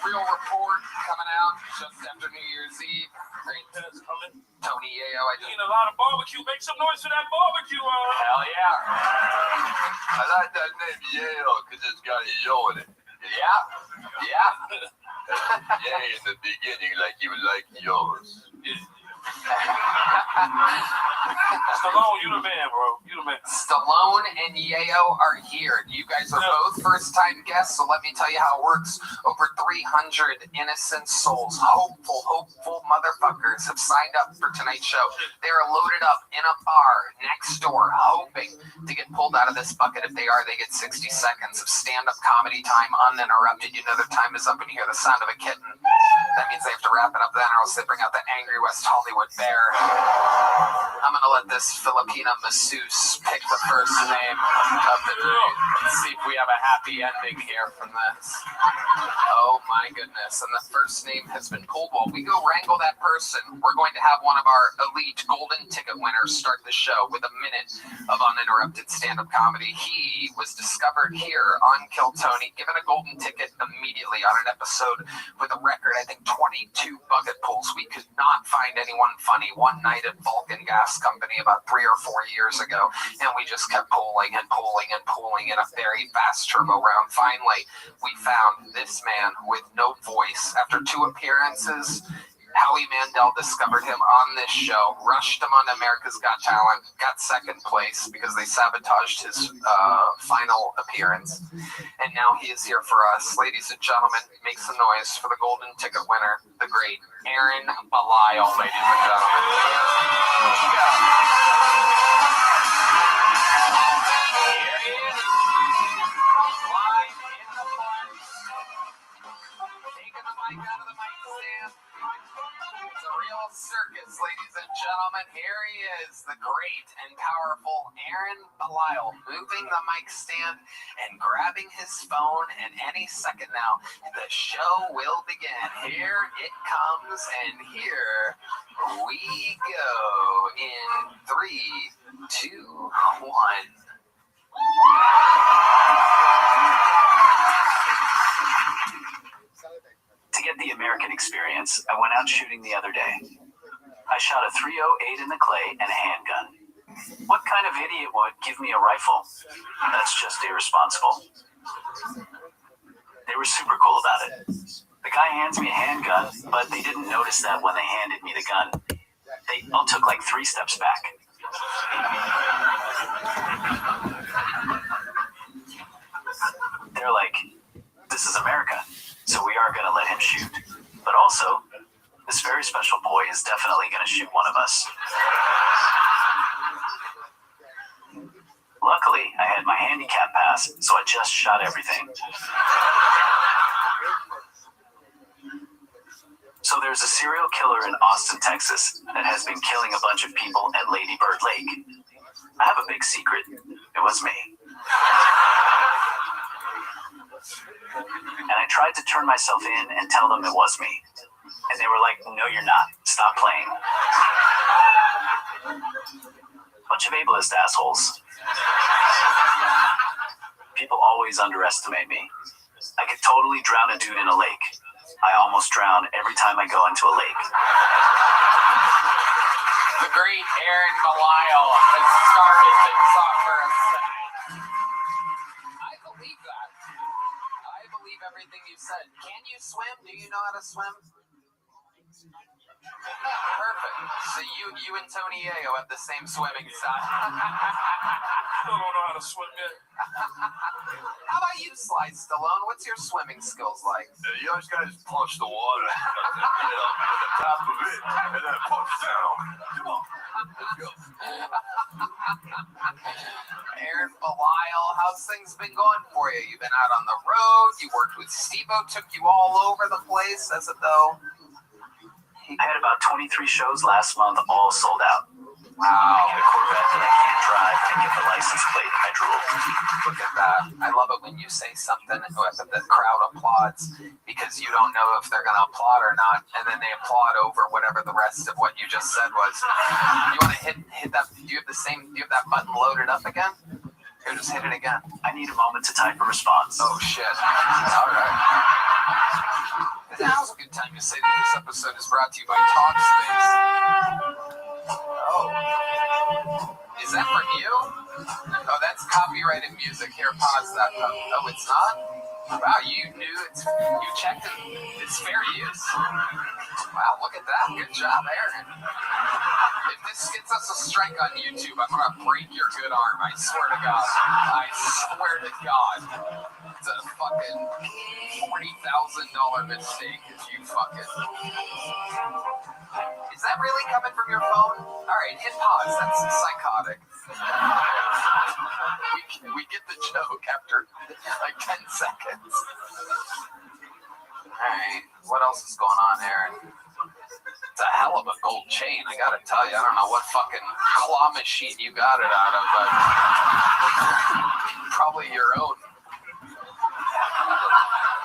Real report coming out just after New Year's Eve. Great that's coming. Tony Yayo, I Eating a lot of barbecue. Make some noise for that barbecue. Hell yeah. I like that name Yayo because it's got a yo in it. Yeah. Yeah. Yay in the beginning like you like yours. Stallone, you the man, bro. You the man. Stallone and Yayo are here. You guys are both first-time guests, so let me tell you how it works. Over 300 innocent souls, hopeful motherfuckers have signed up for tonight's show. They are loaded up in a bar next door, hoping to get pulled out of this bucket. If they are, they get 60 seconds of stand-up comedy time uninterrupted. You know their time is up, and you hear the sound of a kitten. That means they have to wrap it up then, or else they bring out the angry West Hollywood bear. I'm gonna let this Filipina masseuse pick the first name of the day. Let's see if we have a happy ending here from this. Oh my goodness. And the first name has been pulled. While we go wrangle that person, we're going to have one of our elite golden ticket winners start the show with a minute of uninterrupted stand-up comedy. He was discovered here on Kill Tony, given a golden ticket immediately on an episode with a record, I think 22 bucket pulls. We could not find anyone funny one night at Vulcan Gas Company about 3 or 4 years ago, and we just kept pulling in a very fast turbo round. Finally, we found this man with no voice. After 2 appearances, Howie Mandel discovered him on this show, rushed him on America's Got Talent, got second place because they sabotaged his final appearance. And now he is here for us. Ladies and gentlemen, make some noise for the golden ticket winner, the great Aaron Belial, ladies and gentlemen. Here we go. Here he is. Live in the flesh. Taking the mic out of the mic stand. It's a real circus, ladies and gentlemen. Here he is, the great and powerful Aaron Belial, moving the mic stand and grabbing his phone. And any second now, the show will begin. Here it comes, and here we go in 3, 2, 1. To get the American experience, I went out shooting the other day. I shot a .308 in the clay and a handgun. What kind of idiot would give me a rifle? That's just irresponsible. They were super cool about it. The guy hands me a handgun, but they didn't notice that when they handed me the gun. They all took like 3 steps back. They're like, this is America, so we are going to let him shoot. But also, this very special boy is definitely going to shoot one of us. Luckily, I had my handicap pass, so I just shot everything. So there's a serial killer in Austin, Texas, that has been killing a bunch of people at Lady Bird Lake. I have a big secret. It was me. And I tried to turn myself in and tell them it was me. And they were like, no, you're not. Stop playing. Bunch of ableist assholes. People always underestimate me. I could totally drown a dude in a lake. I almost drown every time I go into a lake. The great Aaron Belial has started things off for us tonight. I believe that. I believe everything you said. Can you swim? Do you know how to swim? Perfect. So you and Tony Yayo have the same swimming style. I don't know how to swim yet. How about you, Sly Stallone? What's your swimming skills like? You just gotta just punch the water, get up to the top of it, and then punch down. Come on, let's go. Aaron Belial, how's things been going for you? You've been out on the road. You worked with Steve-O, took you all over the place, as it though. I had about 23 shows last month, all sold out. Wow. I get a Corvette that I can't drive and get the license plate. I drool. Look at that. I love it when you say something and the crowd applauds because you don't know if they're going to applaud or not, and then they applaud over whatever the rest of what you just said was. You want to hit that? Do you have that button loaded up again? Here, just hit it again. I need a moment to type a response. Oh shit. All right. brought to you by Talkspace. Oh. Is that from you? Oh, that's copyrighted music. Here, pause that. Oh, it's not? Wow, you knew it. You checked it. It's fair use. Wow, look at that. Good job, Aaron. If this gets us a strike on YouTube, I'm going to break your good arm. I swear to God. I swear to God. It's a fucking $40,000 mistake if you fucking... Is that really coming from your phone? Alright, hit pause. That's psychotic. We get the joke after like 10 seconds. Alright, what else is going on, Aaron? It's a hell of a gold chain, I gotta tell you. I don't know what fucking claw machine you got it out of, but probably your own.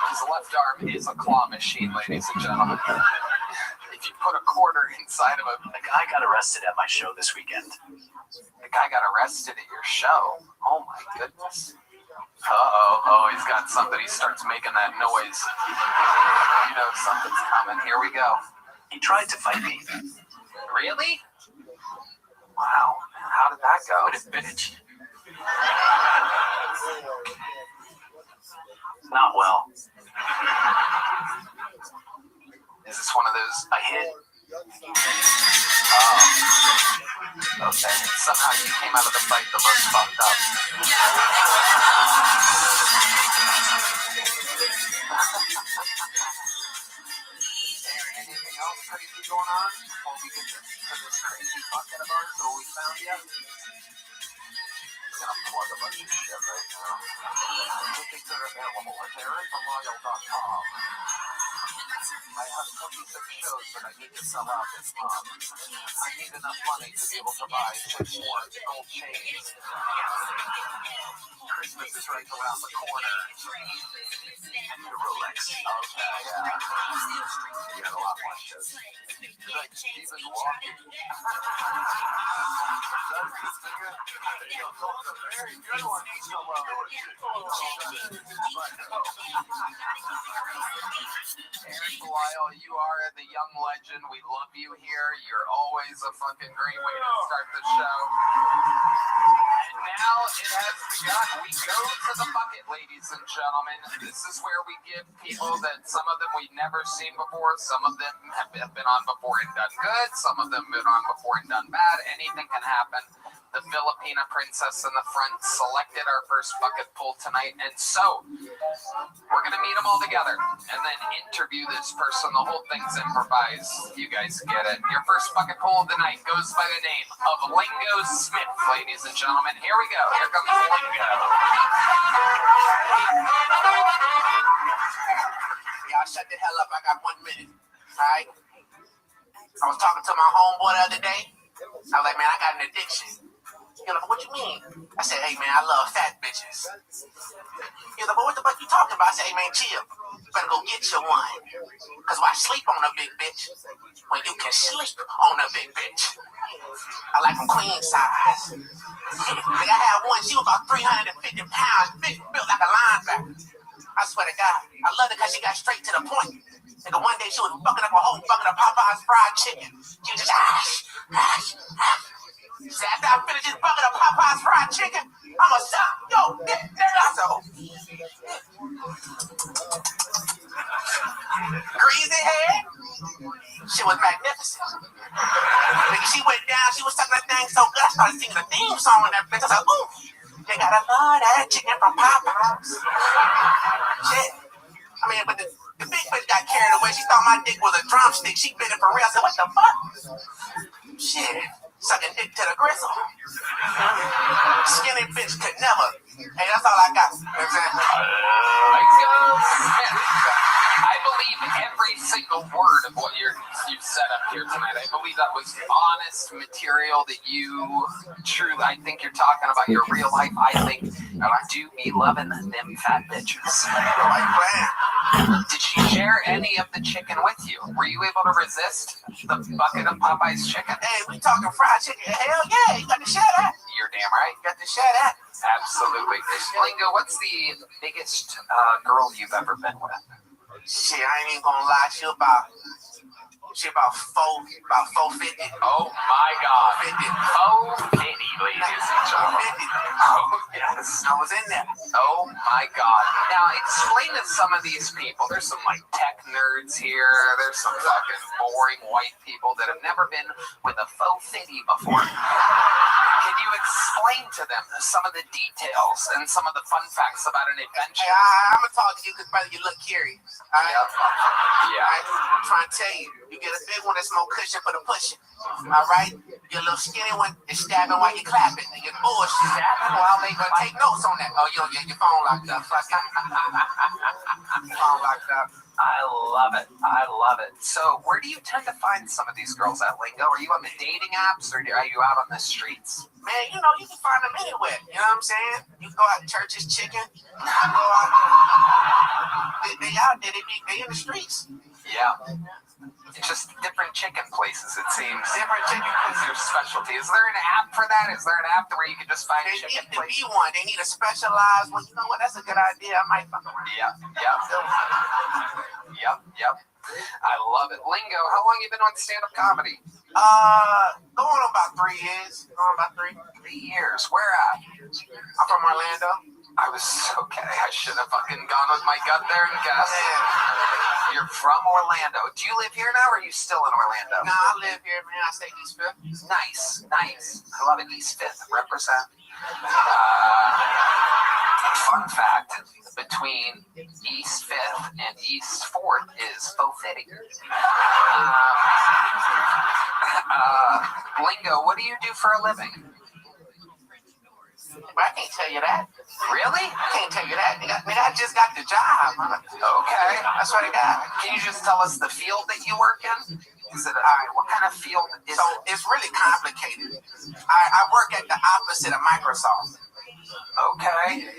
His left arm is a claw machine, ladies and gentlemen. If you put a quarter inside of a... A guy got arrested at my show this weekend. The guy got arrested at your show? Oh my goodness. Oh, he's got something. He starts making that noise. You know something's coming. Here we go. He tried to fight me. Really? Wow. How did that go? What a bitch. Not well. Is this one of those... I hit. Oh. Okay. Somehow you came out of the fight the most fucked up. Aaron, anything else crazy going on before we get to this crazy bucket of ours that we found yet? I'm gonna plug a bunch of shit right now. Tickets are available at AaronTheLoyal.com. I have 26 shows that I need to sell out this month. I need enough money to be able to buy 6 more gold chains. Christmas is right around the corner. And the Rolex. Okay, yeah. You got a lot more shows. Like Stephen walking. Very good one. Aaron Belial, you are the young legend. We love you here. You're always a fucking great way to start the show. And now it has begun. We go to the bucket, ladies and gentlemen. This is where we give people that some of them we've never seen before. Some of them have been on before and done good. Some of them have been on before and done bad. Anything can happen. The Filipina princess in the front selected our first bucket pull tonight. And so we're going to meet them all together and then interview this person. The whole thing's improvised. You guys get it. Your first bucket pull of the night goes by the name of Lingo Smith, ladies and gentlemen. Here we go. Here comes Lingo. Y'all shut the hell up. I got 1 minute. All right? I was talking to my homeboy the other day. I was like, man, I got an addiction. He was like, what you mean? I said, hey, man, I love fat bitches. He was like, but what the fuck you talking about? I said, hey, man, chill. You better go get you one. Because why sleep on a big bitch when you can sleep on a big bitch? I like them queen size. Like I had one, she was about 350 pounds, big, built like a linebacker. I swear to God, I loved it because she got straight to the point. Nigga, one day she was fucking up a whole bucket of Popeye's fried chicken. She was just, She said, after I finish this bucket of Popeye's fried chicken, I'ma stop. Yo, nigga, so. Greasy head. She was magnificent. Nigga, she went down, she was sucking that thing so good, I started singing a theme song in that bitch. I was like, ooh, they gotta love that chicken from Popeye's. Shit. I mean, but the big bitch got carried away. She thought my dick was a drumstick. She bit it for real. I said, what the fuck? Shit. Sucking dick to the gristle. Skinny bitch could never. Hey, that's all I got. You know what I'm saying? I believe every single word of what you've set up here tonight. I believe that was honest material that you truly, I think you're talking about your real life. I think I do be loving them fat bitches. Did she share any of the chicken with you? Were you able to resist the bucket of Popeye's chicken? Hey, we talking fried chicken. Hell yeah, you got to share that. You're damn right. You got to share that. Absolutely. Lingo, what's the biggest girl you've ever been with? Shit, I ain't even gonna lie. She about She about 450. Oh my God. 50. Oh, pity, ladies and gentlemen. 50. Oh, yes. I was in there. Oh my God. Now explain to some of these people. There's some like tech nerds here. There's some fucking boring white people that have never been with a faux fitty before. Can you explain to them some of the details and some of the fun facts about an adventure? Hey, I'm gonna talk to you because brother, you look curious. All right. Yeah. I'm trying to tell you, you get a big one that's more cushion for the pushing. All right. Your little skinny one is stabbing while you clapping, and your bullshit. Stabbing while they gonna take notes on that. Oh, your phone locked up. Phone locked up. I love it. I love it. So, where do you tend to find some of these girls at, Lingo? Are you on the dating apps or are you out on the streets? Man, you know, you can find them anywhere. You know what I'm saying? You can go out to Church's Chicken. You can go out. They out there. They in the streets. Yeah. It's just different chicken places, it seems. Different chicken Is your specialty. Is there an app for that? Is there an app where you can just find They chicken need to places? be one. They need a specialized one. You know what? That's a good idea. I might fuck around. Yep. I love it. Lingo, how long you been on stand-up comedy? Going on about 3 years. 3 years. Where at? I'm from Orlando. I was okay. I should have fucking gone with my gut there and guessed. You're from Orlando. Do you live here now or are you still in Orlando? Nah, I live here, man. I stay East 5th. Nice. I love it. East 5th. Represent. Fun fact, between East 5th and East 4th is faux fitting. Lingo, what do you do for a living? But I can't tell you that. Really? I can't tell you that. Nigga, I just got the job. Okay. I swear to God. Can you just tell us the field that you work in? Is it what kind of field is So it? it's really complicated. I work at the opposite of Microsoft. Okay.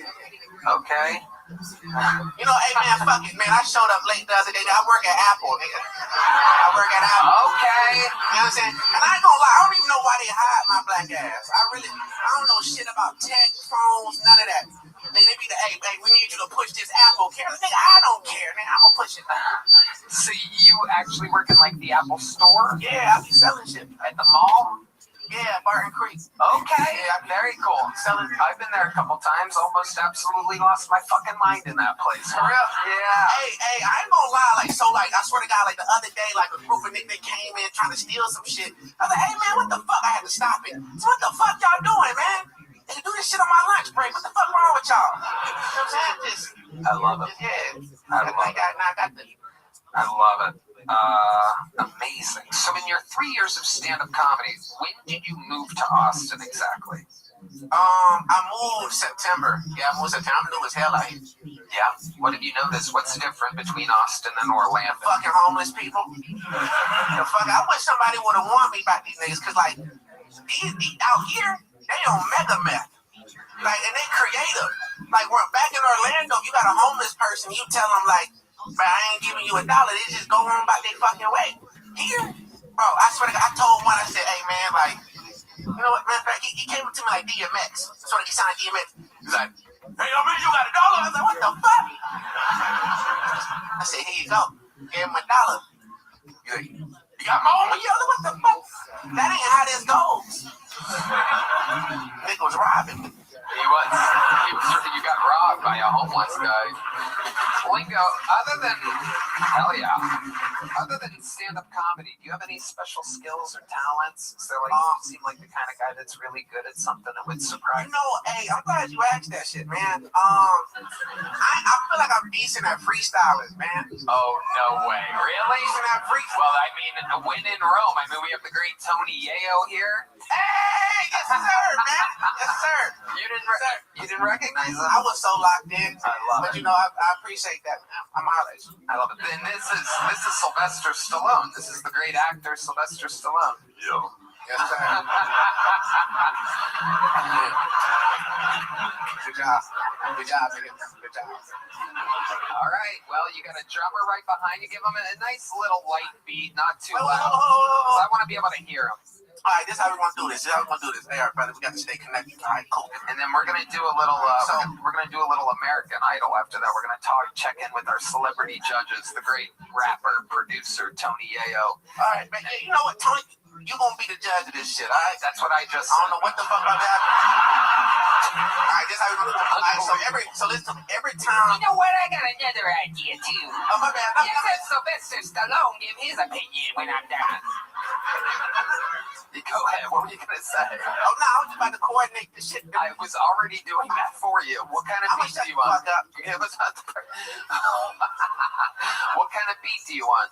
You know, hey man, fuck it, man. I showed up late the other day. I work at Apple, nigga. I work at Apple. Okay. You know what I'm saying? And I ain't gonna lie, I don't even know why they hired my black ass. I don't know shit about tech, phones, none of that. They be the, hey, we need you to push this Apple camera. Nigga, I don't care, nigga. I'm gonna push it. So you actually work in like the Apple store Yeah, I be selling shit. at the mall? Yeah, Barton Creek. Okay, very cool. I've been there a couple times. Almost absolutely lost my fucking mind in that place. For real? Yeah. Hey, I ain't gonna lie, I swear to God, the other day, a group of niggas came in trying to steal some shit. I was like, hey man, what the fuck? I had to stop it. So what the fuck y'all doing, man? They do this shit on my lunch break. What the fuck wrong with y'all? You know what I'm saying? I love it. Yeah. I love it. Amazing. So in your 3 years of stand-up comedy, when did you move to Austin exactly? I moved September. Yeah, I moved September. I'm new as hell out here. Yeah. What have you noticed? What's different between Austin and Orlando? Fucking homeless people. The fuck, I wish somebody would have warned me about these niggas, cause these out here, they on mega meth. And they creative. We're back in Orlando, you got a homeless person, you tell them but I ain't giving you $1. They just go on about their fucking way. Here, bro, I swear to God, I told one, I said, hey man, you know what, matter of fact, he came up to me like DMX. So he sounded like DMX. He's like, hey, I mean, you got $1? I was like, what the fuck? I said, here you go. Gave him $1. He's like, you got more? Yeah, what the fuck? That ain't how this goes. Nigga was robbing me. You got robbed by a homeless guy. Lingo, other than stand-up comedy, do you have any special skills or talents? Is there you seem like the kind of guy that's really good at something that would surprise you? Hey, I'm glad you asked that shit, man. I feel like I'm decent at freestyling, man. Oh, no way. Really? Decent at freestyling. Well, I mean, when in Rome, we have the great Tony Yayo here. Hey, yes sir, man. Yes sir. You didn't recognize him? I was so locked in. I love it. But I appreciate that, man. I'm hollering. I love it. And this is Sylvester Stallone. This is the great actor Sylvester Stallone. Yo. Yes, sir. Good job. Good job, nigga. Good job. All right. Well, you got a drummer right behind you. Give him a nice little light beat, not too loud. Oh. I want to be able to hear him. All right, this is how we're gonna do this. Hey, everybody, we got to stay connected. All right, cool. And then we're gonna do a little. We're gonna do a little American Idol after that. We're gonna check in with our celebrity judges, the great rapper, producer Tony Yayo. All right, man. You know what, Tony? You gonna be the judge of this shit, all right? That's what I just. I don't know what the fuck about that. All right, this is how we're gonna do it. All right, so listen, every time. You know what? I got another idea too. Oh, my bad. Just let Sylvester Stallone give his opinion when I'm done. Go ahead. What were you gonna say? Oh, no, I was just about to coordinate the shit. I was already doing that for you. What kind of beat do you want? Give us what kind of beat do you want?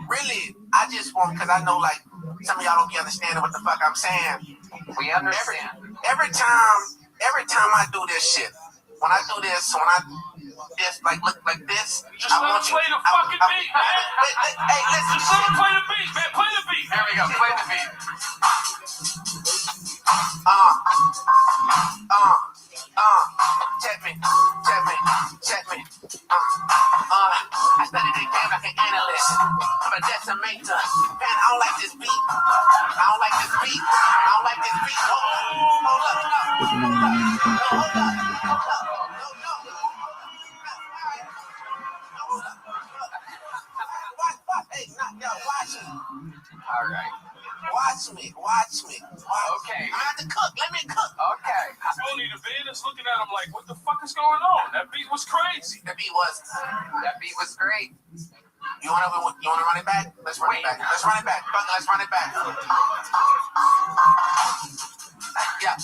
Really, I just want, because I know, like, some of y'all don't be understanding what the fuck I'm saying. We understand. Every time I do this shit, when I do this, like, look like this, Just let him play the fucking beat, man. Hey, listen. Just let him play the beat, man. Play the beat. There we go. Play the beat. Check me. I studied the game like an analyst. I'm a decimator. Man, I don't like this beat. Hey, watch me. All right. Watch me. Okay. I have to cook. Let me cook. Okay. Tony the band is looking at him like, what the fuck is going on? That beat was crazy. The beat was. That beat was great. You wanna run it back? Let's run it back. Let's run it back. Yeah.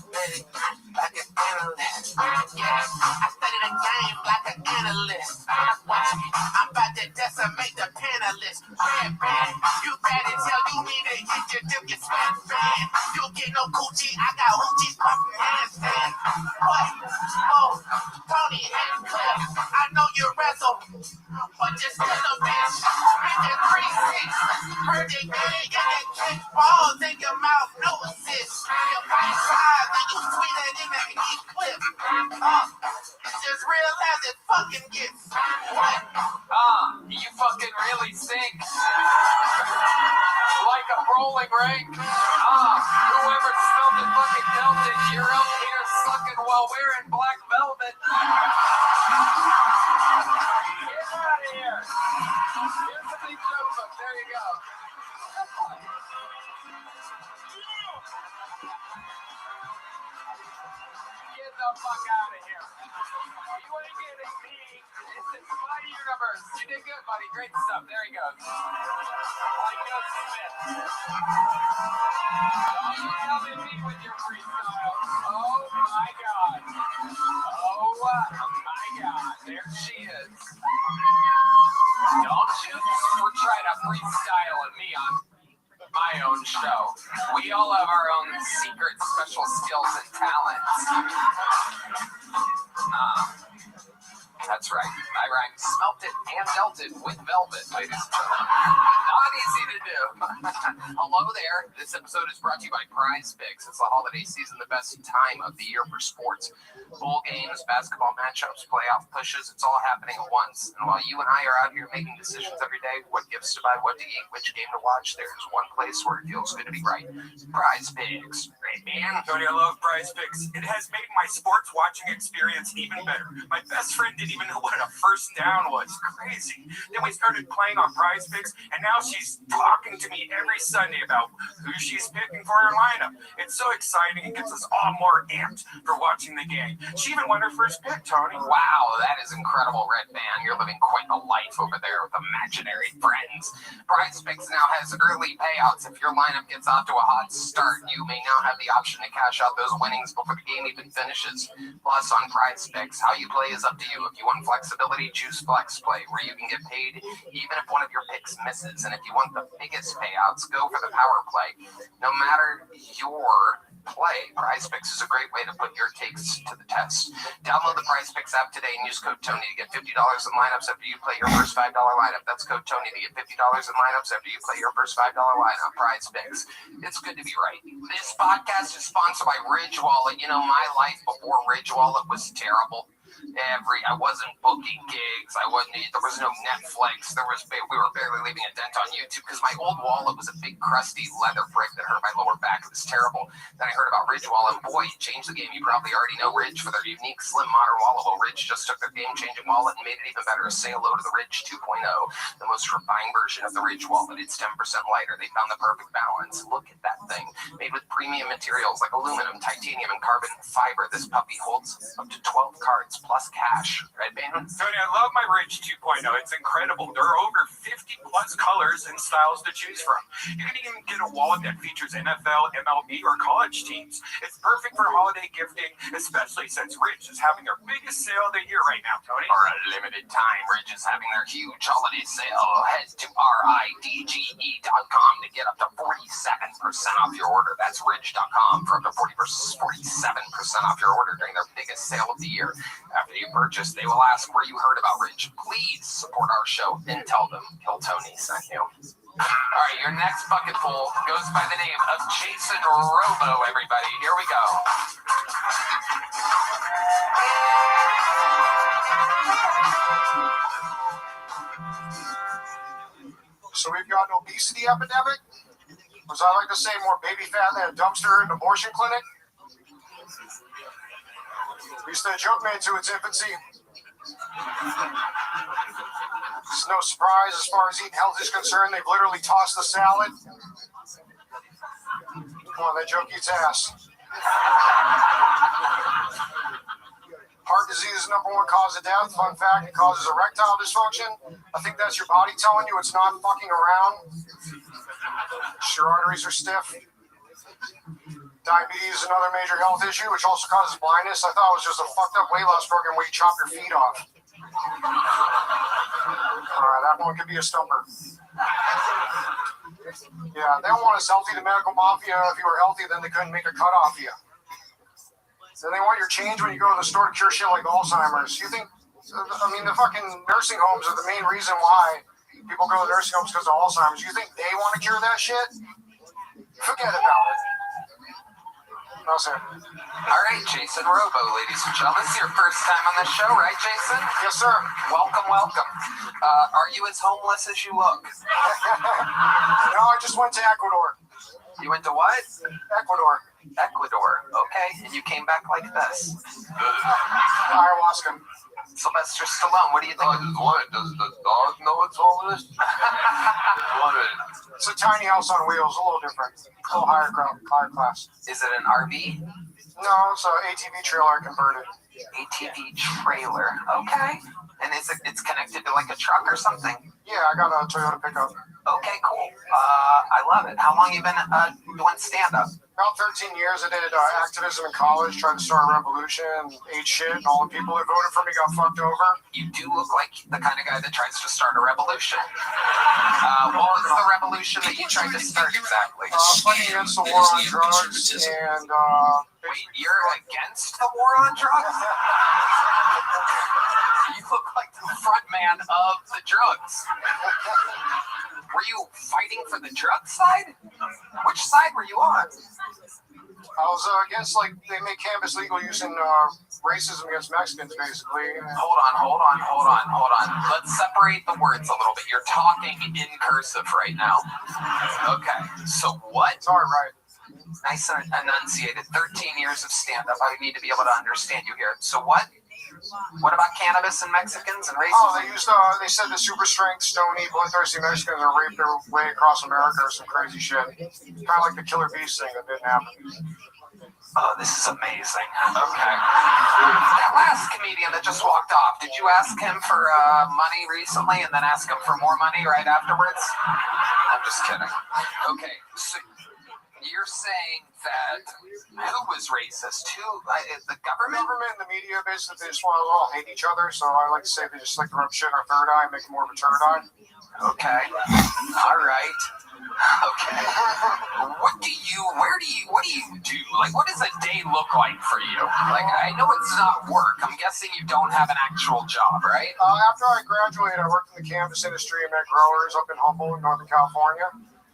Baby, like an analyst. Yeah, I studied the game like an analyst. Watch me, I'm about to decimate the panelists. Red band, you bad as hell. You need to hit your dip, your sweat band. You get no coochie, I got hoochies pumping handstand. What? Oh, Tony Handcliffe. I know you wrestle, but you're still a bitch. In your 3-6, heard your game, and you kick balls in your mouth, no assist. Your right side, then you tweeted in the heat clip. It's just real as it fucking gets. What? You fucking really stink. Like a rolling rake. Whoever spilled the fucking Celtic, you're up here sucking while wearing black velvet. Get out of here. Here's the big joke book. There you go. Get the fuck out of here. You ain't getting me. It's my universe. You did good, buddy. Great stuff. There he goes. Like no Smith. Don't you tell me with your freestyle. Oh my god. Oh my god. There she is. Don't you try to freestyle at me on my own show. We all have our own secret special skills and talents. That's right. I rhymed smelt it and dealt it with velvet, ladies and gentlemen. Not easy to do. Hello there. This episode is brought to you by Prize Picks. It's the holiday season, the best time of the year for sports. Bowl games, basketball matchups, playoff pushes, it's all happening at once. And while you and I are out here making decisions every day, what gifts to buy, what to eat, which game to watch, there's one place where it feels good to be right. Prize Picks. Great, man. Tony, I love Prize Picks. It has made my sports watching experience even better. My best friend didn't even know what a first down was. Crazy. Then we started playing on Prize Picks, and now she's talking to me every Sunday about who she's picking for her lineup. It's so exciting. It gets us all more amped for watching the game. She even won her first pick, Tony. Wow, that is incredible, Red Band. You're living quite a life over there with imaginary friends. Prize Picks now has early payouts. If your lineup gets off to a hot start, you may now have the option to cash out those winnings before the game even finishes. Plus, on Prize Picks, how you play is up to you. If you want flexibility, choose Flex Play, where you can get paid even if one of your picks misses. And if you want the biggest payouts, go for the power play. No matter your play, Prize Picks is a great way to put your takes to the test. Download the Prize Picks app today and use code Tony to get $50 in lineups after you play your first $5 lineup. That's code Tony to get $50 in lineups after you play your first $5 lineup. Prize Picks. It's good to be right. This podcast is sponsored by Ridge Wallet. You know, my life before Ridge Wallet was terrible. I wasn't booking gigs. There was no Netflix. We were barely leaving a dent on YouTube because my old wallet was a big crusty leather brick that hurt my lower back. It was terrible. Then I heard about Ridge Wallet. Boy, it changed the game. You probably already know Ridge for their unique slim modern wallet. Well, Ridge just took their game-changing wallet and made it even better. Say hello to the Ridge 2.0, the most refined version of the Ridge wallet. It's 10% lighter. They found the perfect balance. Look at that thing. Made with premium materials like aluminum, titanium, and carbon fiber. This puppy holds up to 12 cards plus cash. Right, Ben? Tony, I love my Ridge 2.0. It's incredible. There are over 50 plus colors and styles to choose from. You can even get a wallet that features NFL, MLB, or college teams. It's perfect for holiday gifting, especially since Ridge is having their biggest sale of the year right now, Tony. For a limited time, Ridge is having their huge holiday sale. Head to RIDGE.com to get up to 47% off your order. That's Ridge.com for up to 47% off your order during their biggest sale of the year. After you purchase, they will ask where you heard about Ridge. Please support our show and tell them Kill Tony sent you. All right, your next bucket full goes by the name of Jason Robo, everybody. Here we go. So we've got an obesity epidemic? Or as I like to say, more baby fat than a dumpster in an abortion clinic? At least the joke made to its infancy. It's no surprise as far as eating health is concerned. They've literally tossed the salad. Come on, that joke eats ass. Heart disease is the #1 cause of death. Fun fact, it causes erectile dysfunction. I think that's your body telling you it's not fucking around. Your arteries are stiff. Diabetes is another major health issue, which also causes blindness. I thought it was just a fucked up weight loss program where you chop your feet off. Alright, that one could be a stumper. Yeah, they don't want us healthy. The medical mafia, if you were healthy, then they couldn't make a cut off you. Then they want your change when you go to the store to cure shit like Alzheimer's. You think, I mean, the fucking nursing homes are the main reason why people go to nursing homes because of Alzheimer's. You think they want to cure that shit? Forget about it. No, sir. All right, Jason Robo, ladies and gentlemen. This is your first time on the show, right, Jason? Yes, sir. Welcome, welcome. Are you as homeless as you look? No, I just went to Ecuador. You went to what? Ecuador. Ecuador. Okay, and you came back like this. Ayahuasca. Sylvester Stallone, what do you think? What? Does the dog know it's all this? It's a tiny house on wheels, a little different. A little higher class. Is it an RV? No, it's an ATV trailer converted. ATV trailer. Okay. And it's connected to like a truck or something? Yeah, I got a Toyota pickup. Okay, cool. I love it. How long you been doing stand-up? About 13 years. I did activism in college, tried to start a revolution, ate shit, and all the people that voted for me got fucked over. You do look like the kind of guy that tries to start a revolution. What was the revolution that you tried to start exactly? Fighting against the war on drugs, and Wait, you're against the war on drugs? You look like the front man of the drugs. Were you fighting for the drug side? Which side were you on? I was against, like, they make cannabis legal use in racism against Mexicans, basically. Hold on. Let's separate the words a little bit. You're talking in cursive right now. Okay, so what? It's all right. Nice and enunciated. 13 years of stand-up. I need to be able to understand you here. So what? What about cannabis and Mexicans and racism? Oh, they said the super strength, stony, bloodthirsty Mexicans are raped their way across America or some crazy shit. Kind of like the Killer Beast thing that didn't happen. Oh, this is amazing. Okay. That last comedian that just walked off, did you ask him for money recently and then ask him for more money right afterwards? I'm just kidding. Okay, so you're saying that who was racist? The government? The government and the media, basically, they just want to all hate each other. So I like to say they just like to rub shit in our third eye and make it more of a third eye. Okay. All right. Okay. What do you do? Like, what does a day look like for you? Like, I know it's not work. I'm guessing you don't have an actual job, right? After I graduated, I worked in the cannabis industry and met growers up in Humboldt, Northern California.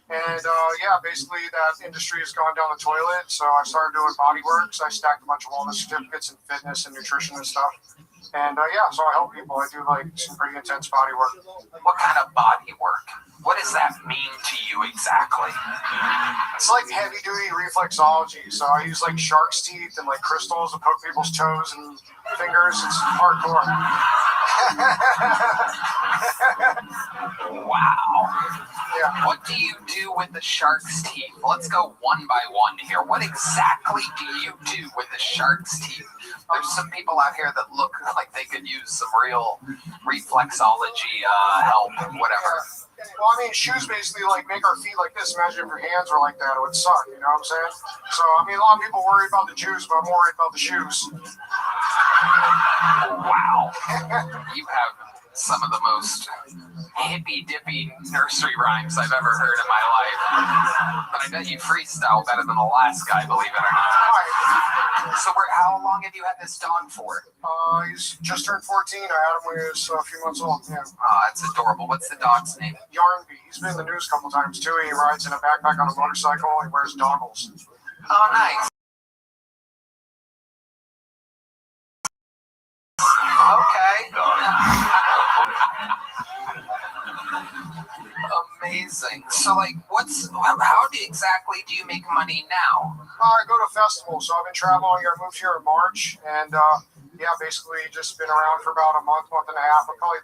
And yeah, basically that industry has gone down the toilet. So I started doing body work. So I stacked a bunch of wellness certificates in fitness and nutrition and stuff. And yeah, so I help people. I do like some pretty intense body work. What kind of body work? What does that mean to you exactly? It's like heavy duty reflexology. So I use like shark's teeth and like crystals to poke people's toes and fingers. It's hardcore. Wow. Yeah. What do you do with the shark's teeth? Let's go one by one here. What exactly do you do with the shark's teeth? There's some people out here that look like they could use some real reflexology help, whatever. Well, I mean, shoes basically like make our feet like this. Imagine if your hands were like that, it would suck. You know what I'm saying? So, I mean, a lot of people worry about the Jews, but I'm worried about the shoes. Wow. You have some of the most hippy-dippy nursery rhymes I've ever heard in my life. But I bet you freestyle better than the last guy, believe it or not. So how long have you had this dog for? He's just turned 14. I had him when he was a few months old. Yeah. That's adorable. What's the dog's name? Yarnby. He's been in the news a couple times too. He rides in a backpack on a motorcycle. He wears goggles. Oh, nice. Okay. Amazing. So, like, exactly do you make money now? I go to festivals. So I've been traveling here. I moved here in March, and yeah, basically just been around for about a month and a half. I probably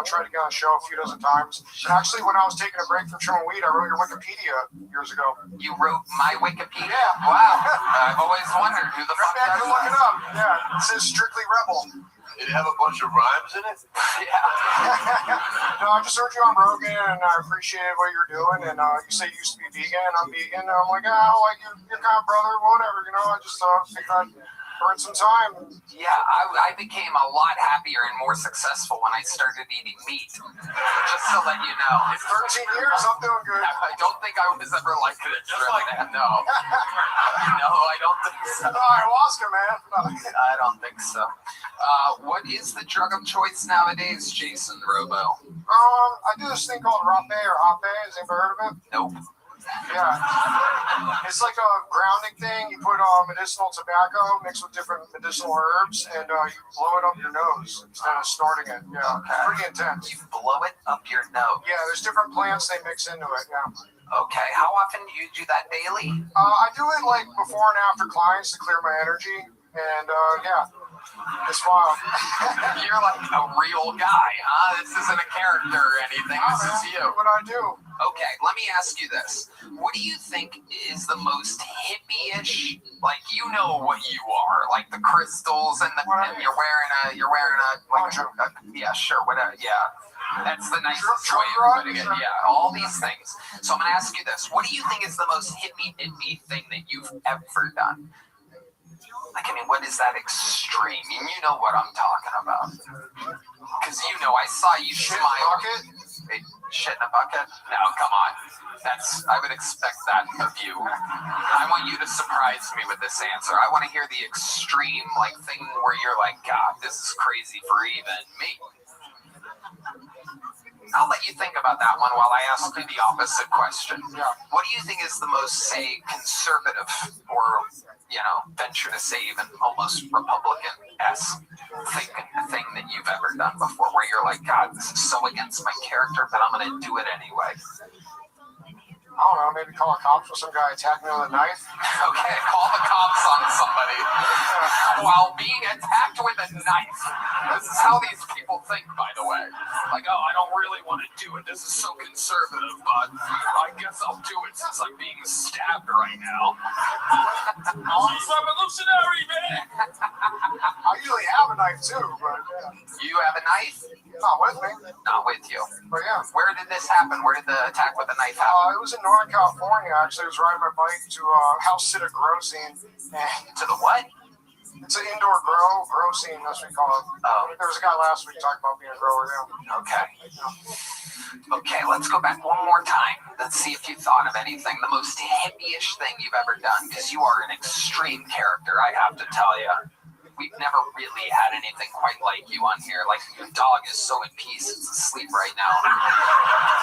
tried to get on a show a few dozen times. And actually, when I was taking a break from chewing weed, I wrote your Wikipedia years ago. You wrote my Wikipedia? Yeah. Wow. I've always wondered who the fuck that is. Look it up. Yeah. It says Strictly Rebel. Did it have a bunch of rhymes in it? Yeah. No, I just heard you on Rogan, and I appreciated what you're doing. And you say you used to be vegan, and I'm vegan. And I'm like, like your kind of brother, whatever. You know, I just figured I'd burn some time. Yeah, I became a lot happier and more successful when I started eating meat. Just to let you know. In 13 years, I'm doing good. I don't think I was ever like this. Just like that. No. No, I don't think so. Ayahuasca, man. I don't think so. What is the drug of choice nowadays, Jason Robo? I do this thing called Rabbi or Hape. Has anybody heard of it? Nope. Yeah. It's like a grounding thing. You put medicinal tobacco mixed with different medicinal herbs, and you blow it up your nose instead of snorting it. Yeah. Okay. Pretty intense. You blow it up your nose? Yeah, there's different plants they mix into it. Yeah. Okay. How often do you do that daily? I do it like before and after clients to clear my energy, and yeah. It's wild. You're like a real guy, huh? This isn't a character or anything. This is you. What I do. Okay, let me ask you this. What do you think is the most hippie-ish? Like, you know what you are, like the crystals and and you're wearing a yeah, sure, whatever. Yeah. That's the nicest way of putting it. Yeah, all these things. So I'm gonna ask you this. What do you think is the most hippie-dippy thing that you've ever done? Like, I mean, what is that extreme? And you know what I'm talking about. Because I saw you smile. Shit in a bucket? No, come on. I would expect that of you. I want you to surprise me with this answer. I want to hear the extreme, like, thing where you're like, God, this is crazy for even me. I'll let you think about that one while I ask you the opposite question. Yeah. What do you think is the most, say, conservative or, venture to save and almost Republican-esque thing that you've ever done before where you're like, God, this is so against my character, but I'm going to do it anyway? I don't know, maybe call a cops for some guy attacking me with a knife. Okay, call the cops on somebody while being attacked with a knife. This is how these people think, by the way. Like, oh, I don't really want to do it. This is so conservative, but I guess I'll do it since I'm being stabbed right now. She's revolutionary, man. I usually have a knife too, but yeah. You have a knife? Not with me. Not with you. But yeah. Where did this happen? Where did the attack with the knife happen? It was in Northern California, actually. I was riding my bike to house sit a grow scene. To the what? It's an indoor grow scene, that's what we call it. Oh. There was a guy last week talking about being a grower, yeah. Okay. Okay, let's go back one more time. Let's see if you thought of anything. The most hippie-ish thing you've ever done, because you are an extreme character, I have to tell you. we've never really had anything quite like you on here. Like, your dog is so at peace, it's asleep right now.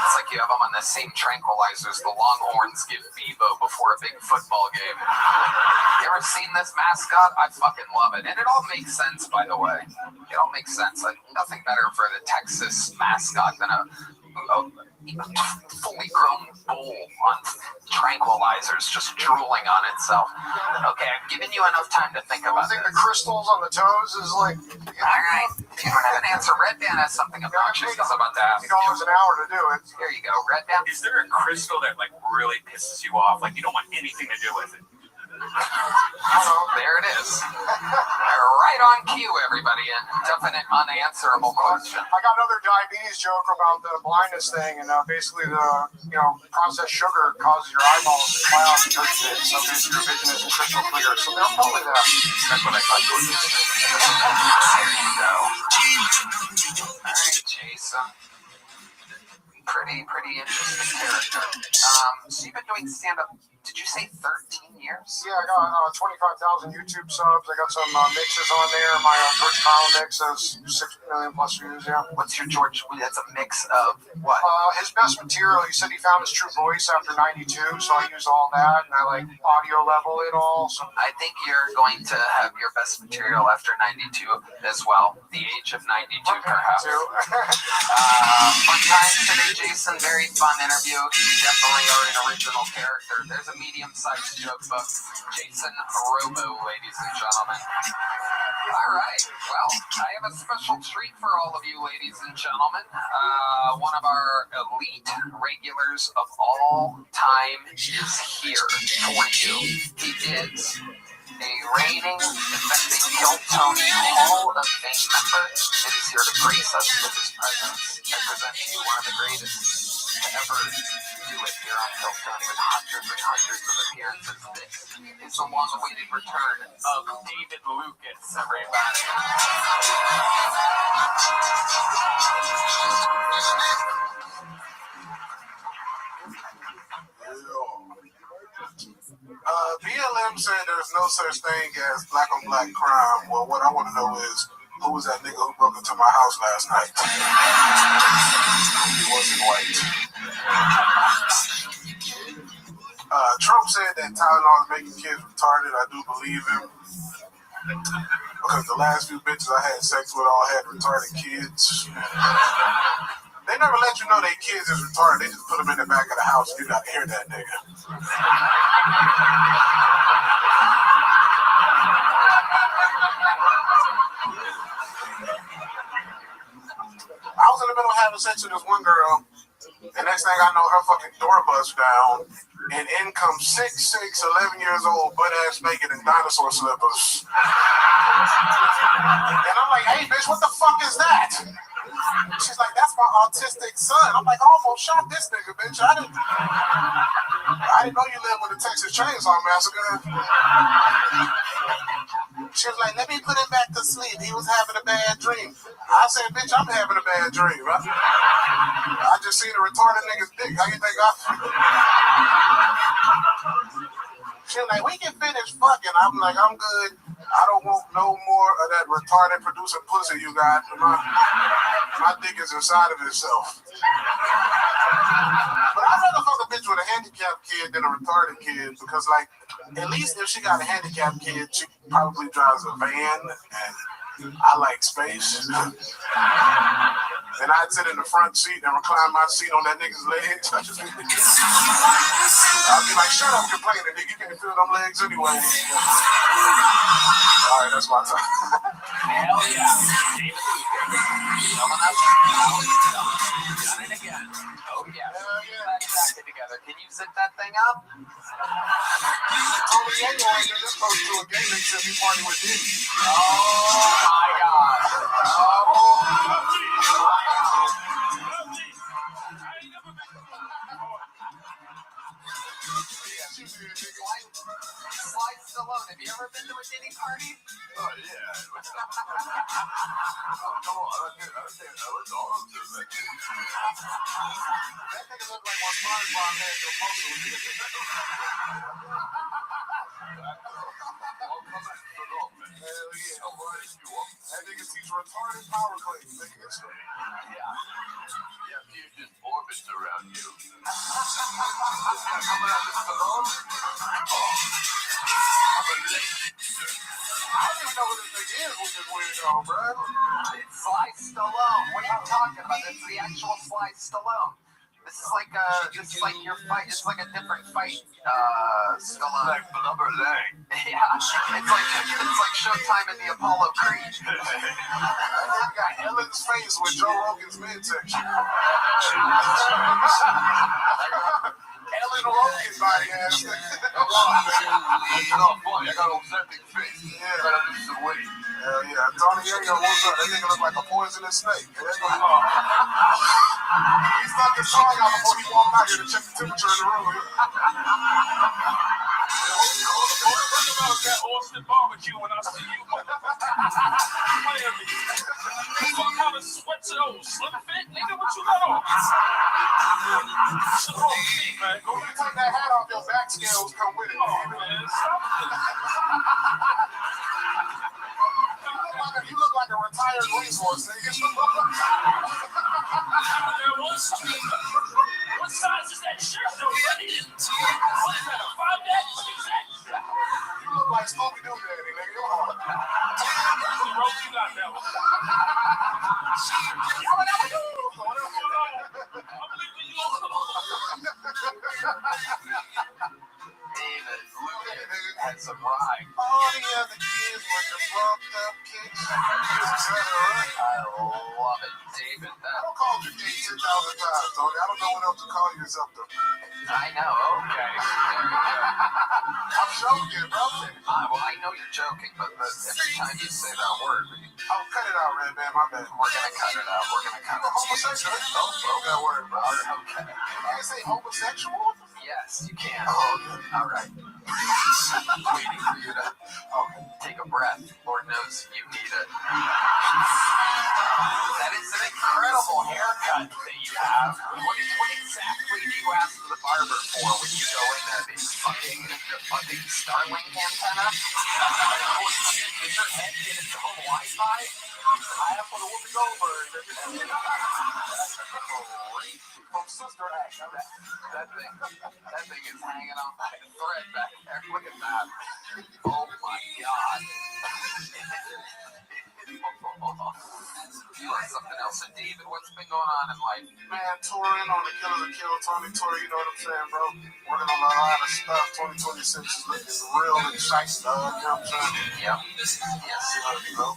It's like you have them on the same tranquilizers the Longhorns give Bebo before a big football game. You ever seen this mascot? I fucking love it. And it all makes sense, by the way. It all makes sense. Like, nothing better for the Texas mascot than a fully grown bull on tranquilizers just drooling on itself. Okay, I've given you enough time to think about I think this. the crystals on the toes is like, All right. If you don't have an answer, Red Band has something obnoxious he's about to ask $80 an hour to do it. Here you go, Red Band. Is there a crystal that like really pisses you off? Like you don't want anything to do with it? There it is. Right on cue, everybody. A definite unanswerable question. I got another diabetes joke about the blindness thing, and basically the processed sugar causes your eyeballs to cloud and hurt it, so basically your vision isn't crystal clear. So they'll tell me that. That's what I thought you were going to say. There you go. All right, Jason. Pretty interesting character. So you've been doing stand-up, did you say 13 years? Yeah, I got 25,000 YouTube subs. I got some mixes on there. My George Carlin mix has 6 million plus views, yeah. What's your George? That's a mix of what? His best material, he said he found his true voice after 92, so I use all that, and I like audio level it all. So I think you're going to have your best material after 92 as well. The age of 92, perhaps. Fun time today, Jason. Very fun interview. You definitely are an original character. There's a medium-sized joke book. Jason Robo, ladies and gentlemen. All right. Well, I have a special treat for all of you, ladies and gentlemen. One of our elite regulars of all time is here for you. He is a reigning, defending Hiltonian Hall of Fame member, and he's here to grace us with his presence. I present to you one of the greatest to ever do it here on Hiltonian, with hundreds and hundreds of appearances. This is the long-awaited return of David Lucas, everybody. BLM said there's no such thing as black on black crime. Well, what I want to know is, who was that nigga who broke into my house last night? He wasn't white. Trump said that Tylenol is making kids retarded. I do believe him. Because the last few bitches I had sex with all had retarded kids. They never let you know their kids is retarded. They just put them in the back of the house. You got to hear that nigga. I was in the middle of having sex with this one girl, and next thing I know, her fucking door busts down, and in comes 6'6", 11 years old, butt ass naked in dinosaur slippers. And I'm like, hey, bitch, what the fuck is that? She's like, that's my autistic son. I'm like, I almost shot this nigga, bitch. I didn't know you lived with the Texas Chainsaw Massacre. She was like, let me put him back to sleep. He was having a bad dream. I said, bitch, I'm having a bad dream. I just seen a retarded nigga's dick. How you think I feel? She was like, we can finish fucking. I'm like, I'm good. I don't want no more of that retarded producing pussy you got. My dick is inside of itself. But I'd rather fuck a bitch with a handicapped kid than a retarded kid, because, like, at least if she got a handicapped kid, she probably drives a van, and I like space. And I'd sit in the front seat and recline my seat on that nigga's legs. I'd be like, shut up complaining, nigga. You can't feel them legs anyway. All right, that's my time. Hell yeah. David Lucas. Coming up. Done it again. Oh, yeah. Back together. Can you zip that thing up? Tony Yayo ain't just supposed to do a gay mix if he party with Diddy. Oh, my God. Slide Stallone. Have you ever been to a Diddy party? Oh, yeah. Come on. I was all up there. That nigga look like one SpongeBob had no muscle. Hell yeah. retarded power claim. Yeah. Yeah, Fusion orbits around you. Coming out the Stallone? I'm a late. I don't even know what this thing is with this weirdo, bro. It's Sly Stallone. What are you talking about? It's the actual Sly Stallone. This is like your fight. It's like a different fight. Stallone. Like Blubber Lang. Yeah, it's like Showtime in the Apollo Creed. You got Ellen's face with Joe Rogan's midsection. Ellen Rogan body ass. It's not funny. I got Ozempic face. Yeah. I gotta lose some weight. Hell yeah. Tony Yayo, what's up? That nigga look like a poisonous snake. He stuck his tongue out before he walked out here to check the temperature in the room. What about that Austin barbecue when I see you? Playing me. What kind of sweats are those? Slim fit? Nigga, what you got on? What's wrong with me, man? Go ahead and take that hat off. Your back scales come with it. Oh, man. Stop You look like a retired racehorse, nigga. What size is that shirt, though, buddy? What is that, a 5-back? What is that? You look like Scooby-Doo daddy, nigga. Come on. Rope, you got that one. David Lucas had some rhyme. All the other kids with the bumped up kicks. I love it, David. I don't call you gay 10,000 times, Tony. I don't know what else to call you except the. I know. Okay. I'm joking, bro. Well, I know you're joking, but every time you say that word, Oh, cut it out, Red Man. My bad. we're gonna cut it out. We're gonna cut You're it. homosexual. Don't that word, bro. Okay. You can't say homosexual. Yes, you can. Oh, All right. Waiting for you to take a breath. Lord knows you need it. That is an incredible haircut that you have. What exactly do you ask the barber for when you go in there? The fucking Starlink antenna? Is your head getting home Wi-Fi? I have to look it over. From Sister Act. That thing is hanging on by a thread back there. Look at that. Oh my God. You want something else? And David, what's been going on in life? Man, touring on the Killer to Kill Tony tour, you know what I'm saying, bro? Working on a lot of stuff. 2026 is looking real exciting, dog. You know what I'm saying? Yep. Yes. You know,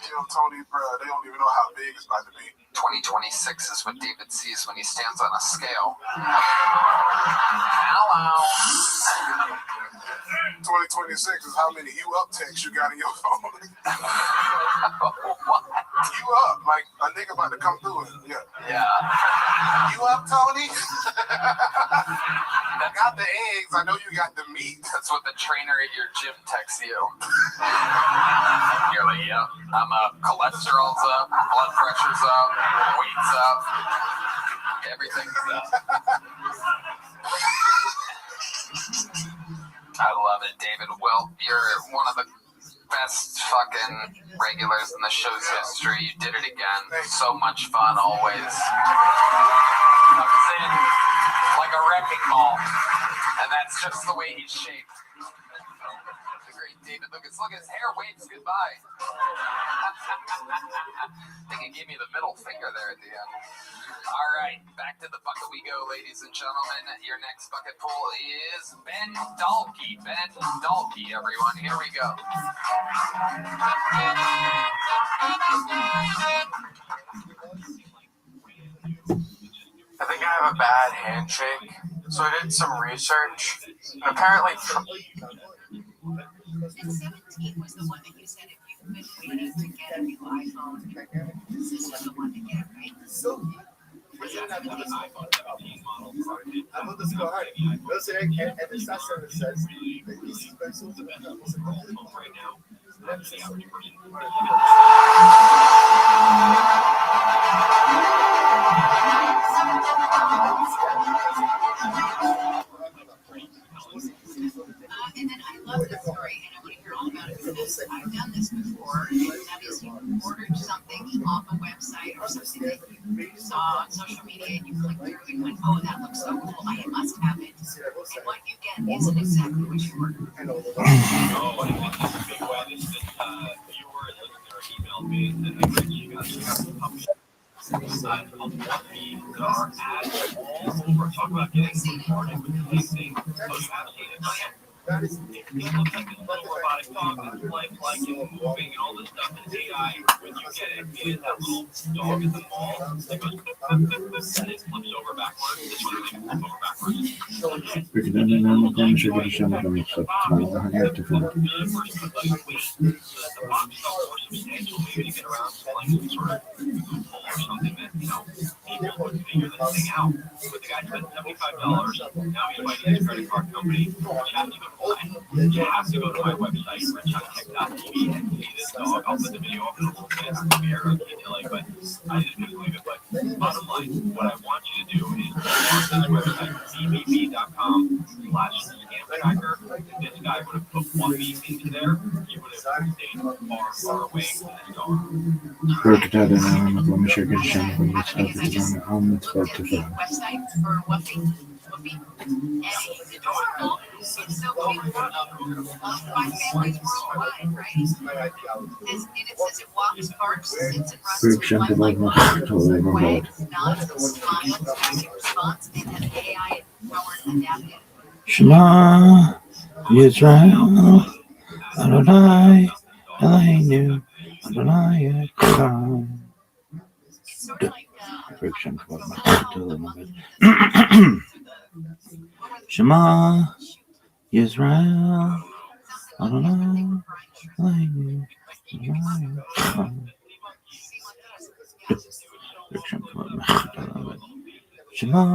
Kill Tony, bro, they don't even know how big it's about to be. 2026 is what David sees when he stands on a scale. Hello. 2026 is how many you up texts you got in your phone. What? You up, like a nigga about to come through it. Yeah. Yeah. You up, Tony? I got the eggs. I know you got the meat. That's what the trainer at your gym texts you. You're like, yep, I'm up. Cholesterol's up, blood pressure's up, weight's up, everything's up. I love it, David. Well, you're one of the best fucking regulars in the show's history. You did it again. So much fun always. Comes in like a wrecking ball. And that's just the way he's shaped. The great David Lucas. Look, his hair waves goodbye. I think he gave me the middle finger there at the end. All right, back to the bucket we go, ladies and gentlemen. Your next bucket pool is Ben Dalkey. Ben Dalkey, everyone. Here we go. I think I have a bad handshake, so I did some research. And apparently, And 17 was the one that you said if you've been waiting to get a new iPhone, this was the one to get, right? I love this card. No sé, and the staff service says that this is very soon to be right now. And then I love this story, and I want to hear all about it because I've done this before, and that is you ordered something off a website or something that you saw on social media and you clicked through and went, oh, that looks so cool, I must have it. And what you get isn't exactly what you ordered. Oh, I think this is a big one. This viewer and listener emailed me and said, hey, Rich, you got some publishing side called One Me that are ads all over. Talk about getting bombarded with the same thing. Oh, you have seen it. Oh, yeah. It looks like this little robotic dog that's lifelike and moving and all this stuff. And AI, when you get it, it is that little dog at the mall that goes and it flips over backwards. This one doesn't even flip over backwards. The box felt more substantial, maybe to get around to like some sort of loophole or something that, people would figure this thing out. But the guy spent $75. Now he's fighting his credit card company, which has to go online. You have to go to my website, richonTech.tv, and see this dog. I'll put the video up in a little bit. It's very detailing, but I just couldn't believe it. But bottom line, what I want you to do is go on this website, bbb.com/scam-tracker. This guy would have put one beat into there. He would have stayed far, far away from this dog. Website for Whoopi. And it's adorable. It's so cute. Loved by families worldwide, right? And it says it walks, barks, sits, and runs with lifelike wags, nods, smiles, active response, and an AI-powered adaptive. Shema Yisrael Adonai Eloheinu Adonai Echad. It's sort of like Friction for my a little bit. Shema Yisrael Adonai Eloheinu Adonai Echad. Friction for my a little bit. Shema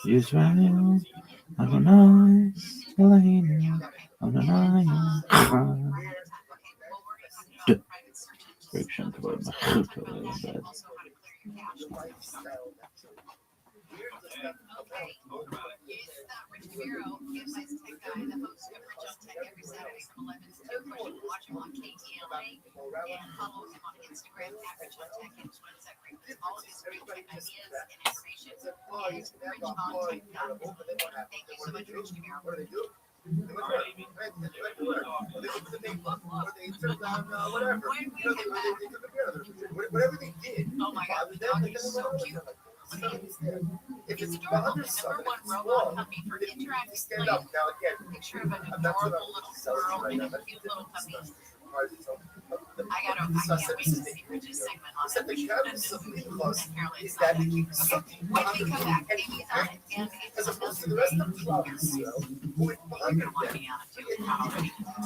Yisrael Adonai Eloheinu Adonai Echad. Friction for my a little bit. Okay, it's Rich DeMiro, Campsite's tech guy, the host of Rich on Tech every Saturday from 11 to 2. You can watch him on KTLA and follow him on Instagram at Rich on Tech and Twitter at all of his great tech ideas and information is richontech.com. Thank you so much, Rich DeMiro. Whatever they did. Oh my God, the dog is so cute. It's adorable. The #1 robot puppy for interactive play. Picture of an adorable little girl and a cute little puppy. I can't wait to see Rich's segment on it. And apparently it's not that cute. Okay, when we come back, Amy's on it, and it's another day. You're gonna want me on it too.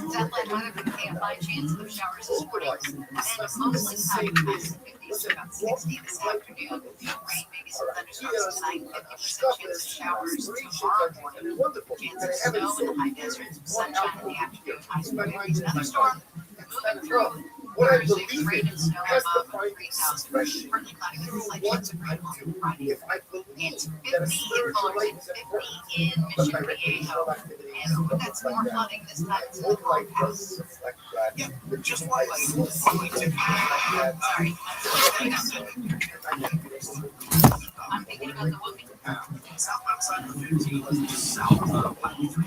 Satellite weather for the KFI chance of showers this morning, and mostly cloudy skies in the 50s to about 60 this afternoon. Rain, maybe some thunderstorms tonight, 50% chance of showers tomorrow morning. Chance of snow in the high desert, sunshine in the afternoon, highs 40. Another storm moving through. Thursday, rain and snow above 3,000. Partly cloudy with a slight chance of rain on Friday. It's 50 in Fullerton, 50 in Mission Viejo. And that's more flooding this time to the Long Pass. Just like Sorry. I'm thinking about the Whoopi. South outside of 15 was just south of 23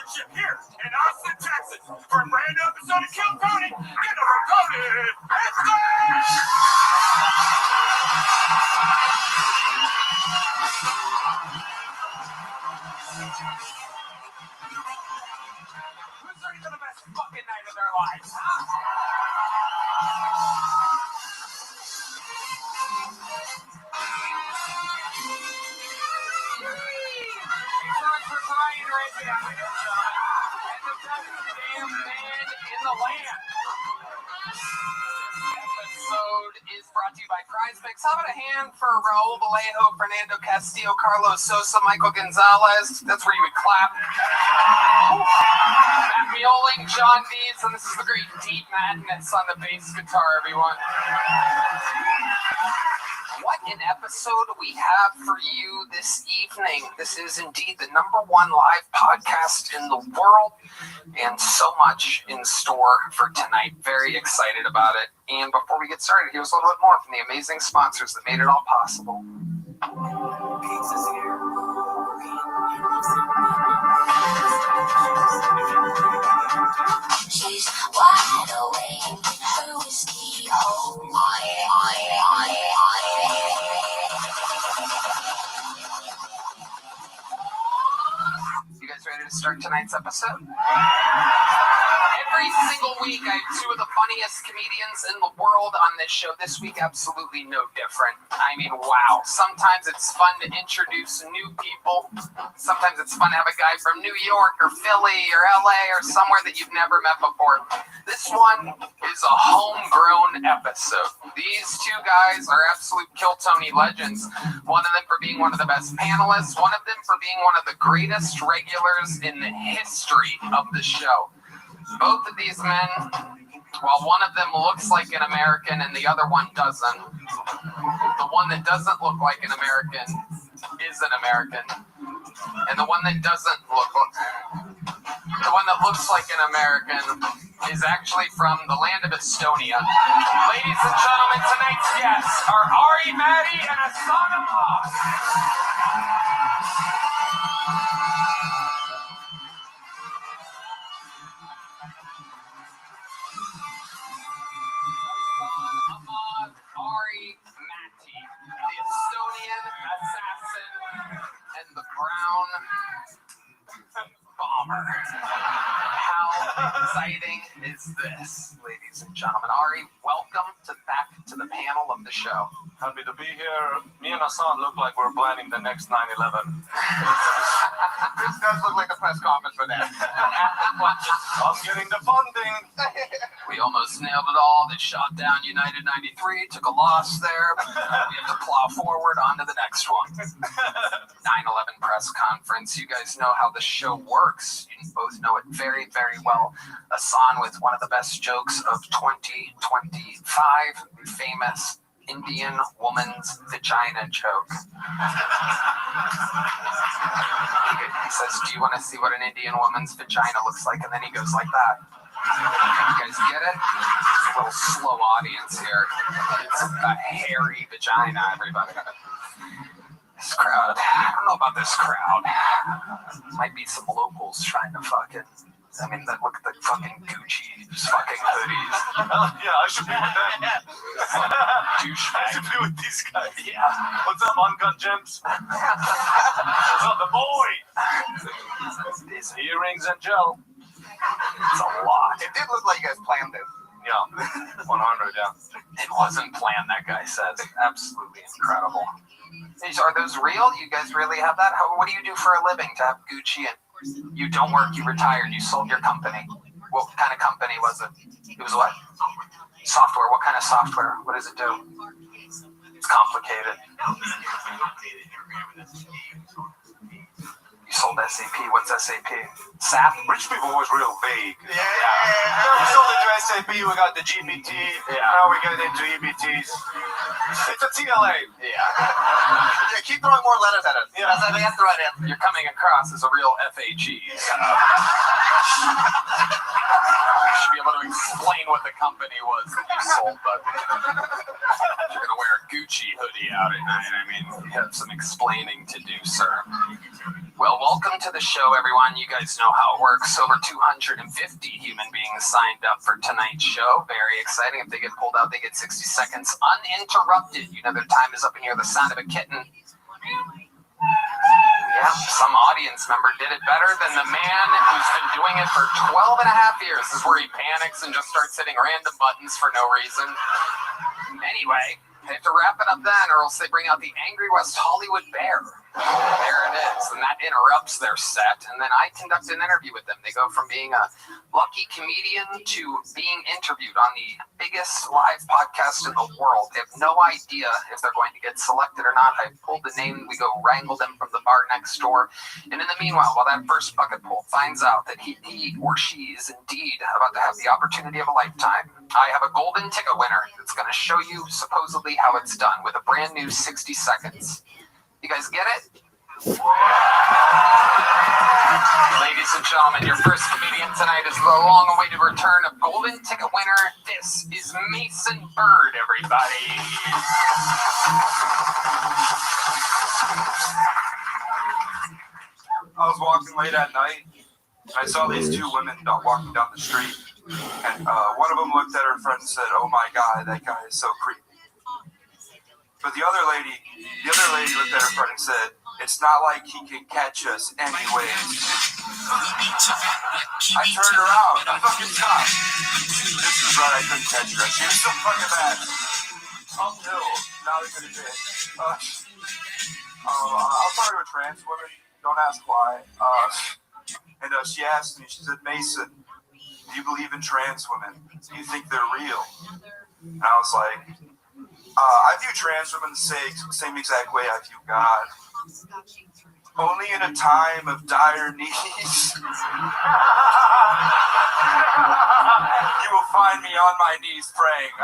rocket ship here in Austin, Texas, for a brand new episode of Kill Tony. Get over Tony. It's who's ready for the best fucking night of their lives? For Brian right there, and the best damn man in the land. This episode is brought to you by Prize Picks. How about a hand for Raul Vallejo, Fernando Castillo, Carlos Sosa, Michael Gonzalez? That's where you would clap. Matt Mioling, John Dees, and this is the great Deep Madness on the bass guitar, everyone. What an episode we have for you this evening. This is indeed the #1 live podcast in the world, and so much in store for tonight. Very excited about it. And before we get started, here's a little bit more from the amazing sponsors that made it all possible. Pizza's here. She's wide awake, her whiskey hole. You guys ready to start tonight's episode? Every single week, I have two of the funniest comedians in the world on this show. This week, absolutely no different. I mean, wow. Sometimes it's fun to introduce new people. Sometimes it's fun to have a guy from New York or Philly or LA or somewhere that you've never met before. This one is a homegrown episode. These two guys are absolute Kill Tony legends. One of them for being one of the best panelists. One of them for being one of the greatest regulars in the history of the show. Both of these men, while one of them looks like an American and the other one doesn't, the one that doesn't look like an American is an American, and the one that looks like an American is actually from the land of Estonia. Ladies and gentlemen, tonight's guests are Ari Maddie and Asana Moss. Ari Matti, the Estonian assassin and the brown bomber. How exciting is this, ladies and gentlemen? Ari, welcome back to the panel of the show. Happy to be here. Me and Hassan look like we're planning the next 9/11. This does look like a press conference for that. I'm getting the funding. We almost nailed it all. They shot down United 93, took a loss there. But we have to plow forward on to the next one. 9/11 press conference. You guys know how the show works. You both know it very, very well. Hassan with one of the best jokes of 2025, famous Indian woman's vagina joke. He says, "Do you want to see what an Indian woman's vagina looks like?" And then he goes like that. You guys get it? It's a little slow audience here. It's a hairy vagina, everybody. This crowd, I don't know about this crowd. Might be some locals trying to fucking, I mean, look at the fucking Gucci fucking hoodies. Yeah, I should be with them. Douchebag. I should be with these guys. Yeah. What's up, Uncut Gems? What's up, the boy? These earrings and gel. It's a lot. It did look like you guys planned this. Yeah, 100, yeah. It wasn't planned, that guy says. Absolutely incredible. Are those real? You guys really have that? What do you do for a living to have Gucci? And you don't work, you retired, you sold your company. What kind of company was it? It was what? Software. What kind of software? What does it do? It's complicated. You sold SAP. What's SAP? SAP? Rich people was real vague. Yeah. We sold it to SAP, we got the GPT, now we get into EBTs. It's a TLA. Yeah, keep throwing more letters at us. Yeah. That's how they have to write in. You're coming across as a real FAG. You should be able to explain what the company was that you sold, but you're going to wear a Gucci hoodie out at night. I mean, you have some explaining to do, sir. Well, welcome to the show, everyone. You guys know how it works. Over 250 human beings signed up for tonight's show. Very exciting. If they get pulled out, they get 60 seconds uninterrupted. You know their time is up and hear the sound of a kitten. Yeah, some audience member did it better than the man who's been doing it for 12 and a half years. This is where he panics and just starts hitting random buttons for no reason. Anyway, they have to wrap it up then, or else they bring out the angry West Hollywood bear. There it is, and that interrupts their set, and then I conduct an interview with them. They go from being a lucky comedian to being interviewed on the biggest live podcast in the world. They have no idea if they're going to get selected or not. I pulled the name, we go wrangle them from the bar next door, and in the meanwhile, while that first bucket pull finds out that he or she is indeed about to have the opportunity of a lifetime, I have a golden ticket winner that's going to show you supposedly how it's done with a brand new 60 seconds. You guys get it? Ladies and gentlemen, your first comedian tonight is the long-awaited return of golden ticket winner. This is Mason Bird, everybody. I was walking late at night, and I saw these two women walking down the street, and one of them looked at her friend and said, "Oh my God, that guy is so creepy." But the other lady looked at her friend and said, "It's not like he can catch us anyways." I turned around. I fucking stopped. This is right, I couldn't catch her. She was so fucking bad. Uphill. Not a good bit. I was talking to a trans woman. Don't ask why. And she asked me, she said, "Mason, do you believe in trans women? Do you think they're real?" And I was like, I view trans women the same exact way I view God. Only in a time of dire need. You will find me on my knees praying.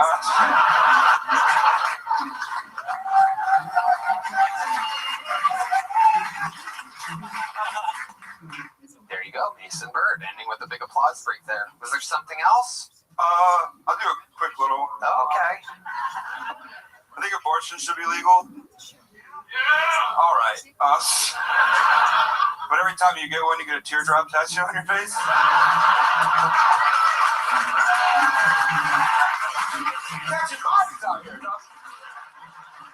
There you go, Mason Bird, ending with a big applause break there. Was there something else? I'll do a quick little. Okay. I think abortion should be legal. Yeah. All right. But every time you get one, you get a teardrop tattoo on your face.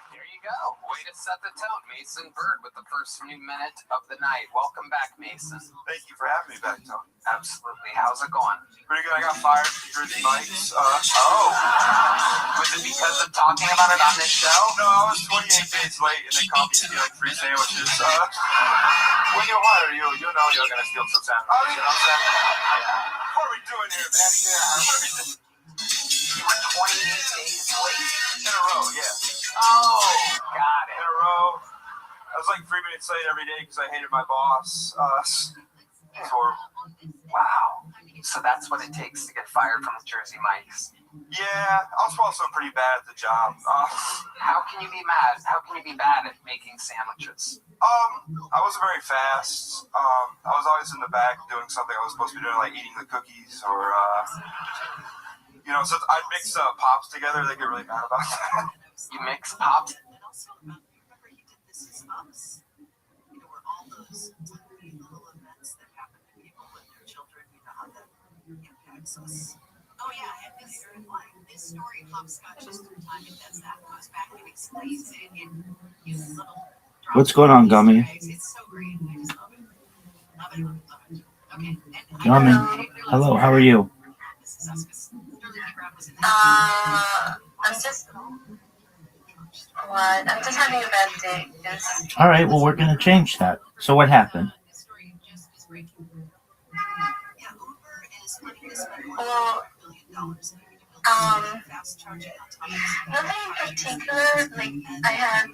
There you go. Way to set the tone. Mason Bird with the first new minute of the night. Welcome back, Mason. Thank you for having me back, Tony. Absolutely. How's it going? Pretty good. I got fired from Jersey Mike's. Was it because of talking about it on this show? No, I was 28 days late, and they called me to steal free sandwiches. When you're hired, you know you're going to steal some sandwiches. You know what I'm saying? What are we doing here, man? You were 28 days late? In a row, yeah. Oh, got it. In a row. I was like 3 minutes late every day because I hated my boss. It's horrible. Wow. So that's what it takes to get fired from Jersey Mike's. Yeah, I was also pretty bad at the job. How can you be mad? How can you be bad at making sandwiches? I wasn't very fast. I was always in the back doing something I was supposed to be doing, like eating the cookies or, so I'd mix pops together. They get really mad about that. You mix pops? Oh yeah, and this story of hopscotches through time and does that goes back and explains it and uses little. What's going on, Gummy? It's so great. I just love it. Love it. Okay. Gummy, hello. How are you? I'm just having a bad day. Yes. All right. Well, we're gonna change that. So what happened? Well, nothing in particular. Like I had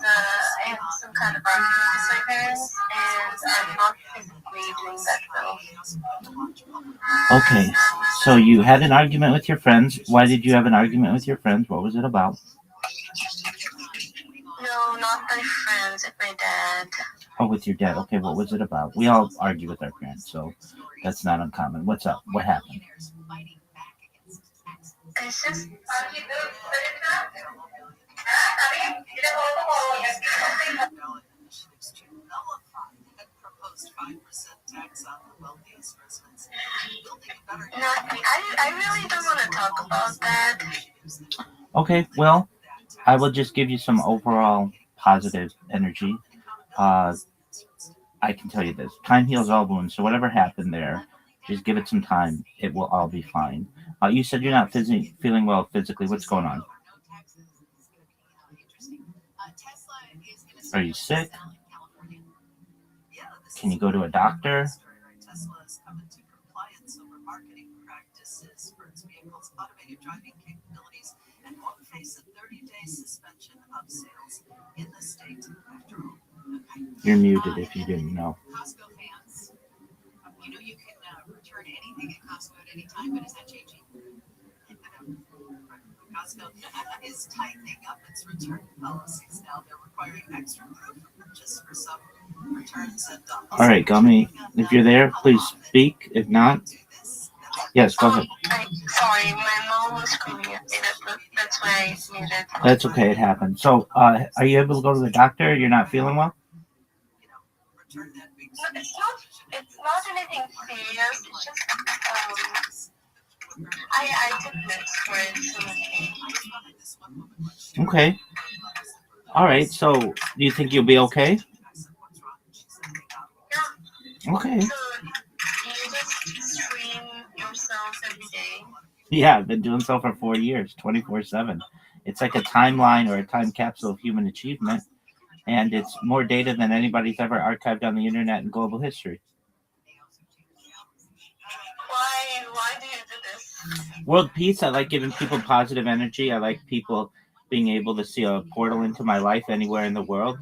some kind of argument with my parents, and I'm not physically doing that well. Okay. So you had an argument with your friends. Why did you have an argument with your friends? What was it about? No, not my friends. With my dad. Oh, with your dad. Okay. What was it about? We all argue with our parents, so that's not uncommon. What's up? What happened? It's just. Nothing. I really don't want to talk about that. Okay, well, I will just give you some overall positive energy. Uh, I can tell you this: time heals all wounds. So whatever happened there, just give it some time. It will all be fine. You said you're not feeling well physically. What's going on? Are you sick? Can you go to a doctor? You're muted if you didn't know. You know you can return anything at Costco at any time, but is that changing? Costco is tightening up its return policies now. They're requiring extra proof of purchase for some returns. And all right, Gummy, if you're there, please speak. If not, yes, go ahead. Sorry, my mom was screaming at me. That's why I muted. That's okay, it happened. So, are you able to go to the doctor? You're not feeling well? No, it's not anything serious. It's just I took this for it. Okay. All right. So, do you think you'll be okay? Yeah. Okay. So you just stream yourself every day. Yeah, I've been doing so for 4 years, 24/7. It's like a timeline or a time capsule of human achievement, and it's more data than anybody's ever archived on the internet in global history. Why do you do this? World peace. I like giving people positive energy. I like people being able to see a portal into my life anywhere in the world.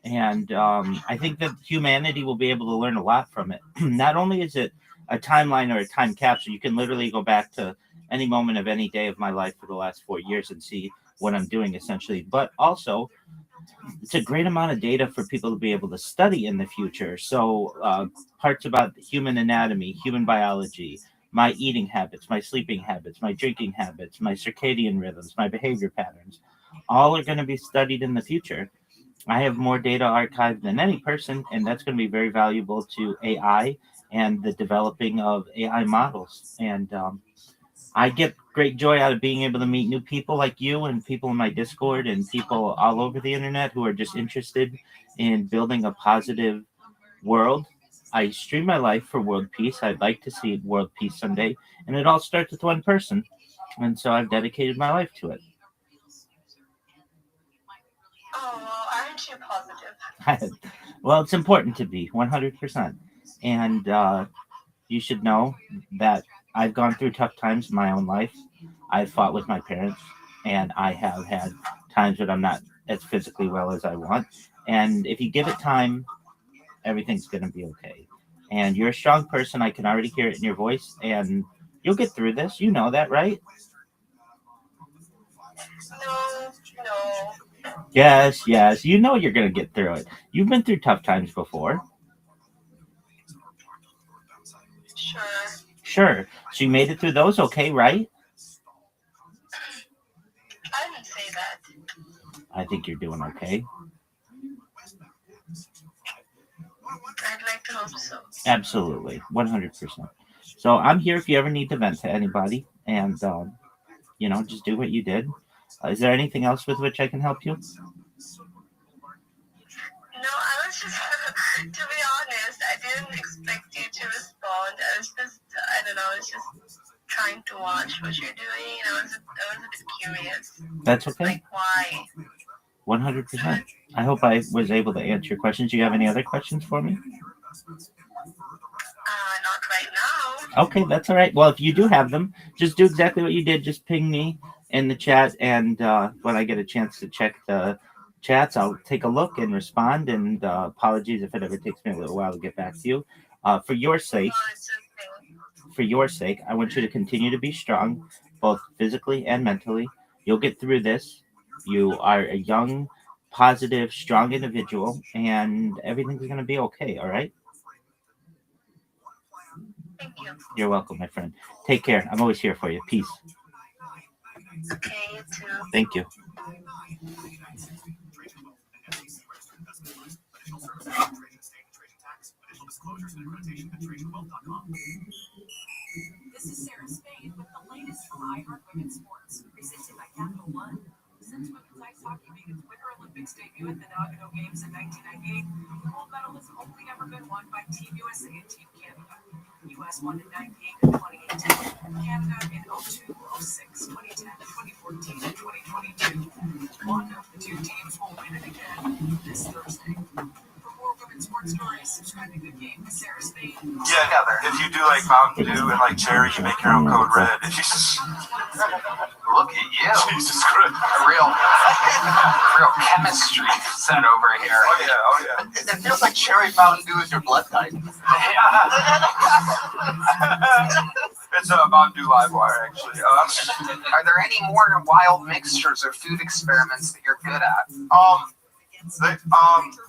And I think that humanity will be able to learn a lot from it. Not only is it a timeline or a time capsule, you can literally go back to any moment of any day of my life for the last 4 years and see what I'm doing essentially. But also, it's a great amount of data for people to be able to study in the future. So parts about human anatomy, human biology, my eating habits, my sleeping habits, my drinking habits, my circadian rhythms, my behavior patterns, all are going to be studied in the future. I have more data archived than any person, and that's going to be very valuable to AI and the developing of AI models. And I get great joy out of being able to meet new people like you and people in my Discord and people all over the internet who are just interested in building a positive world. I stream my life for world peace. I'd like to see world peace someday, and it all starts with one person. And so I've dedicated my life to it. Oh, well, aren't you positive? Well, it's important to be 100%. And you should know that I've gone through tough times in my own life. I've fought with my parents, and I have had times that I'm not as physically well as I want. And if you give it time, everything's going to be okay. And you're a strong person. I can already hear it in your voice, and you'll get through this. You know that, right? No. Yes. You know you're going to get through it. You've been through tough times before. Sure. So you made it through those okay, right? I didn't say that. I think you're doing okay. I'd like to hope so. Absolutely. 100%. So I'm here if you ever need to vent to anybody, and just do what you did. Is there anything else with which I can help you? No, I was just, to be honest, I didn't expect you to respond. I was just trying to watch what you're doing, and I was a bit curious. That's okay. Like, why? 100%. I hope I was able to answer your questions. Do you have any other questions for me? Not right now. Okay, that's all right. Well, if you do have them, just do exactly what you did. Just ping me in the chat, and when I get a chance to check the chats, I'll take a look and respond. And apologies if it ever takes me a little while to get back to you. For your sake, I want you to continue to be strong, both physically and mentally. You'll get through this. You are a young, positive, strong individual, and everything's going to be okay, all right? Thank you. You're welcome, my friend. Take care. I'm always here for you. Peace. Okay, you too. Thank you. This is Sarah Spain with the latest from iHeart Women's Sports, presented by Capital One. Since women's ice hockey made its Winter Olympics debut at the Nagano Games in 1998, the gold medal has only ever been won by Team USA and Team Canada. The U.S. won in 98 and 2018, Canada in 02, 06, 2010, 2014, and 2022. One of the two teams will win it again this Thursday. For more women's sports stories, subscribe to Good Game with Sarah Spain. Yeah, if you do like Mountain Dew and like cherry, you make your own code red. If you just Look at you. Jesus Christ. A real chemistry set over here. Oh yeah. It feels like cherry Mountain Dew is your blood type. It's a Mountain Dew live wire, actually. Are there any more wild mixtures or food experiments that you're good at?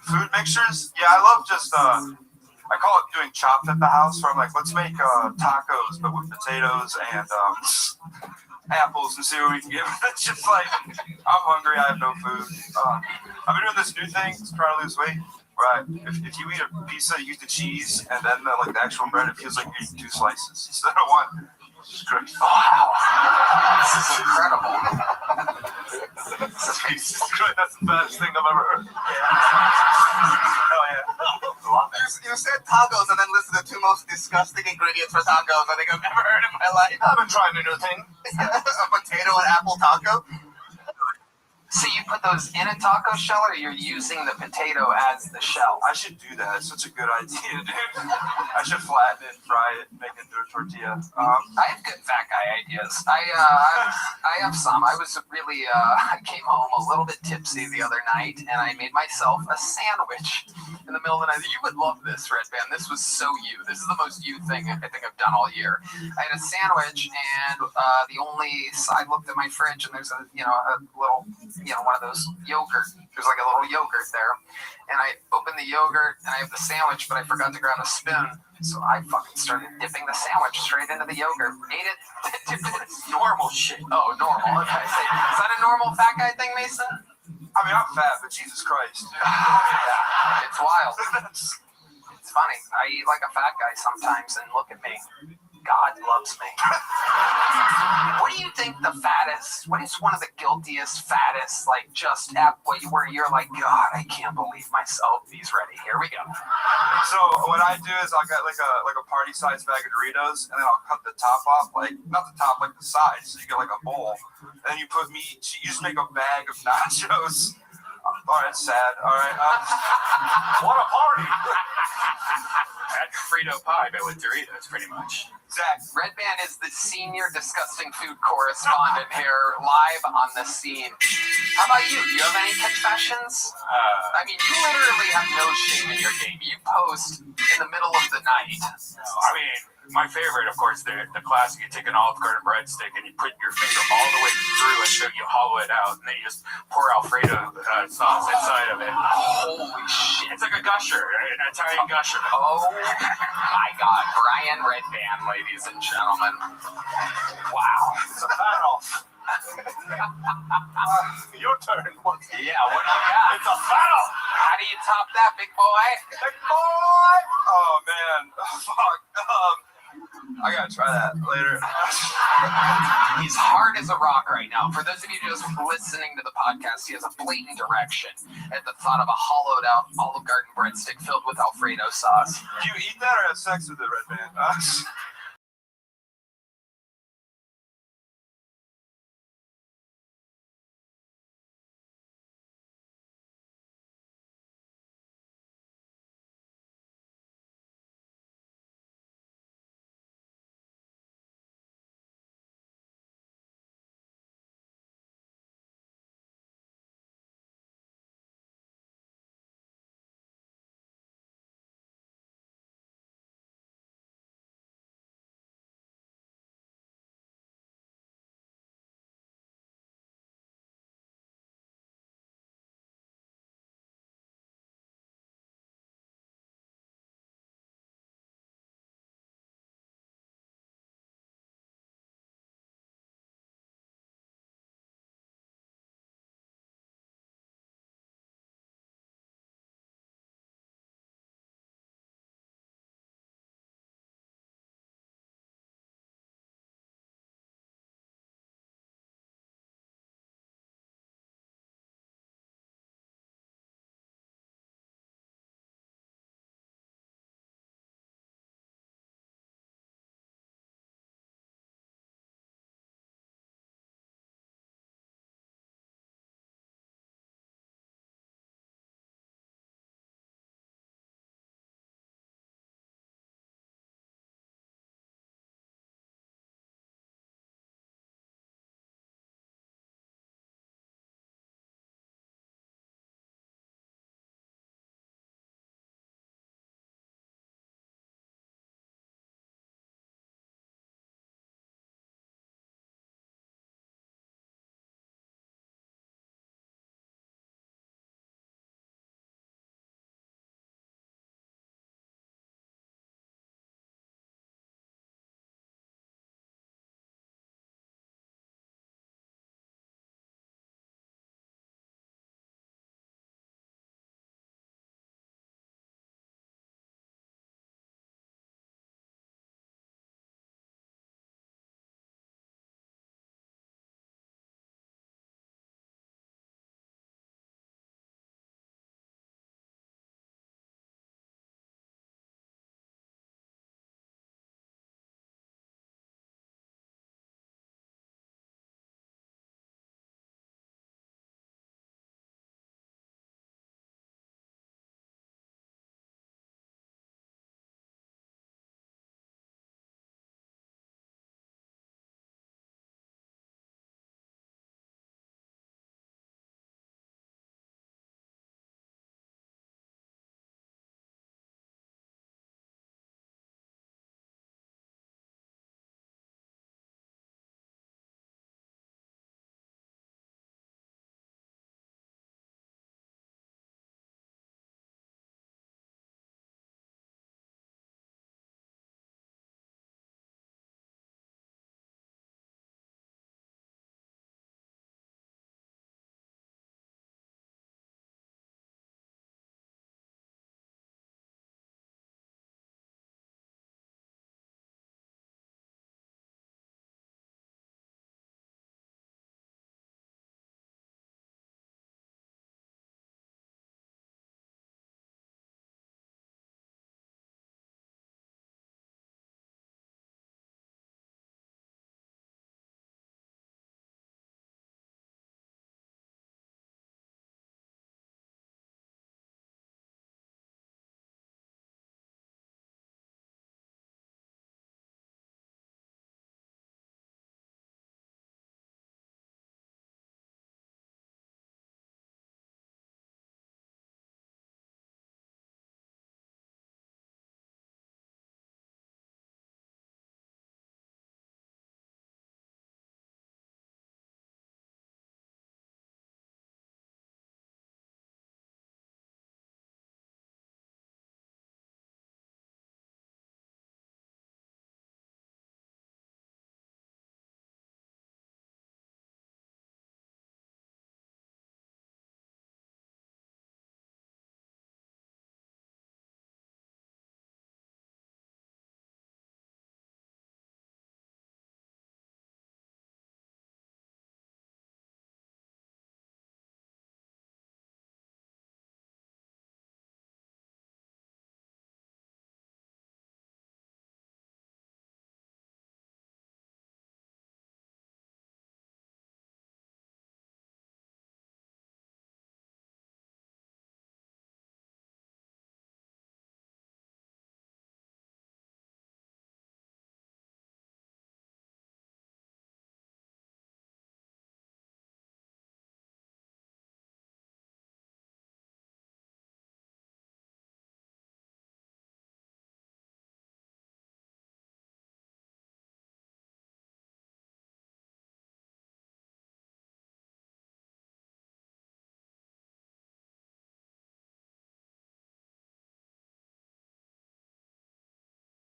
Food mixtures. Yeah, I love just I call it doing chopped at the house, where I'm like, let's make tacos, but with potatoes and apples and see what we can get. It's just like, I'm hungry, I have no food. I've been doing this new thing to try to lose weight. Right. If you eat a pizza, you eat the cheese, and then the actual bread, it feels like you're eating 2 slices instead of 1. Wow. This is incredible. Jesus Christ, that's the baddest thing I've ever heard. Hell yeah. You said tacos and then listed the 2 most disgusting ingredients for tacos I think I've ever heard in my life. I've been trying a new thing. A potato and apple taco. So you put those in a taco shell, or you're using the potato as the shell? I should do that. It's such a good idea, dude. I should flatten it, fry it, make it into a tortilla. I have good fat guy ideas. I have some. I was really, I came home a little bit tipsy the other night, and I made myself a sandwich in the middle of the night. You would love this, Red Band. This was so you. This is the most you thing I think I've done all year. I had a sandwich, and the only, I looked at my fridge, and there's a little, one of those yogurt. There's like a little yogurt there. And I opened the yogurt and I have the sandwich, but I forgot to grab a spoon. So I fucking started dipping the sandwich straight into the yogurt. Ate it. Normal shit. Oh, normal. Okay. Is that a normal fat guy thing, Mason? I mean, I'm fat, but Jesus Christ. Yeah, it's wild. It's funny. I eat like a fat guy sometimes, and look at me. God loves me. What do you think the fattest, what is one of the guiltiest, fattest, like just at where you're like, God, I can't believe myself. He's ready. Here we go. So what I do is I'll get like a party-sized bag of Doritos, and then I'll cut the top off, like, not the top, like the sides, so you get like a bowl. And then you put meat, you just make a bag of nachos. All right, sad. All right. What a party! That's Frito pie, but with Doritos, pretty much. Zach. Red Band is the senior disgusting food correspondent here, live on the scene. How about you? Do you have any confessions? I mean, you literally have no shame in your game. You post in the middle of the night. I mean, my favorite, of course, the classic. You take an Olive Garden breadstick and you put your finger all the way through it, so you hollow it out, and then you just pour Alfredo sauce inside of it. Holy shit! It's like a gusher, an Italian gusher. Oh my God, Brian Red Band, ladies and gentlemen. Wow, It's a battle. Your turn. Yeah, what do you got? It's a battle. How do you top that, big boy? Big boy. Oh man. Fuck. I gotta try that later. He's hard as a rock right now. For those of you just listening to the podcast, he has a blatant erection at the thought of a hollowed out Olive Garden breadstick filled with Alfredo sauce. Do you eat that or have sex with it, Red Band?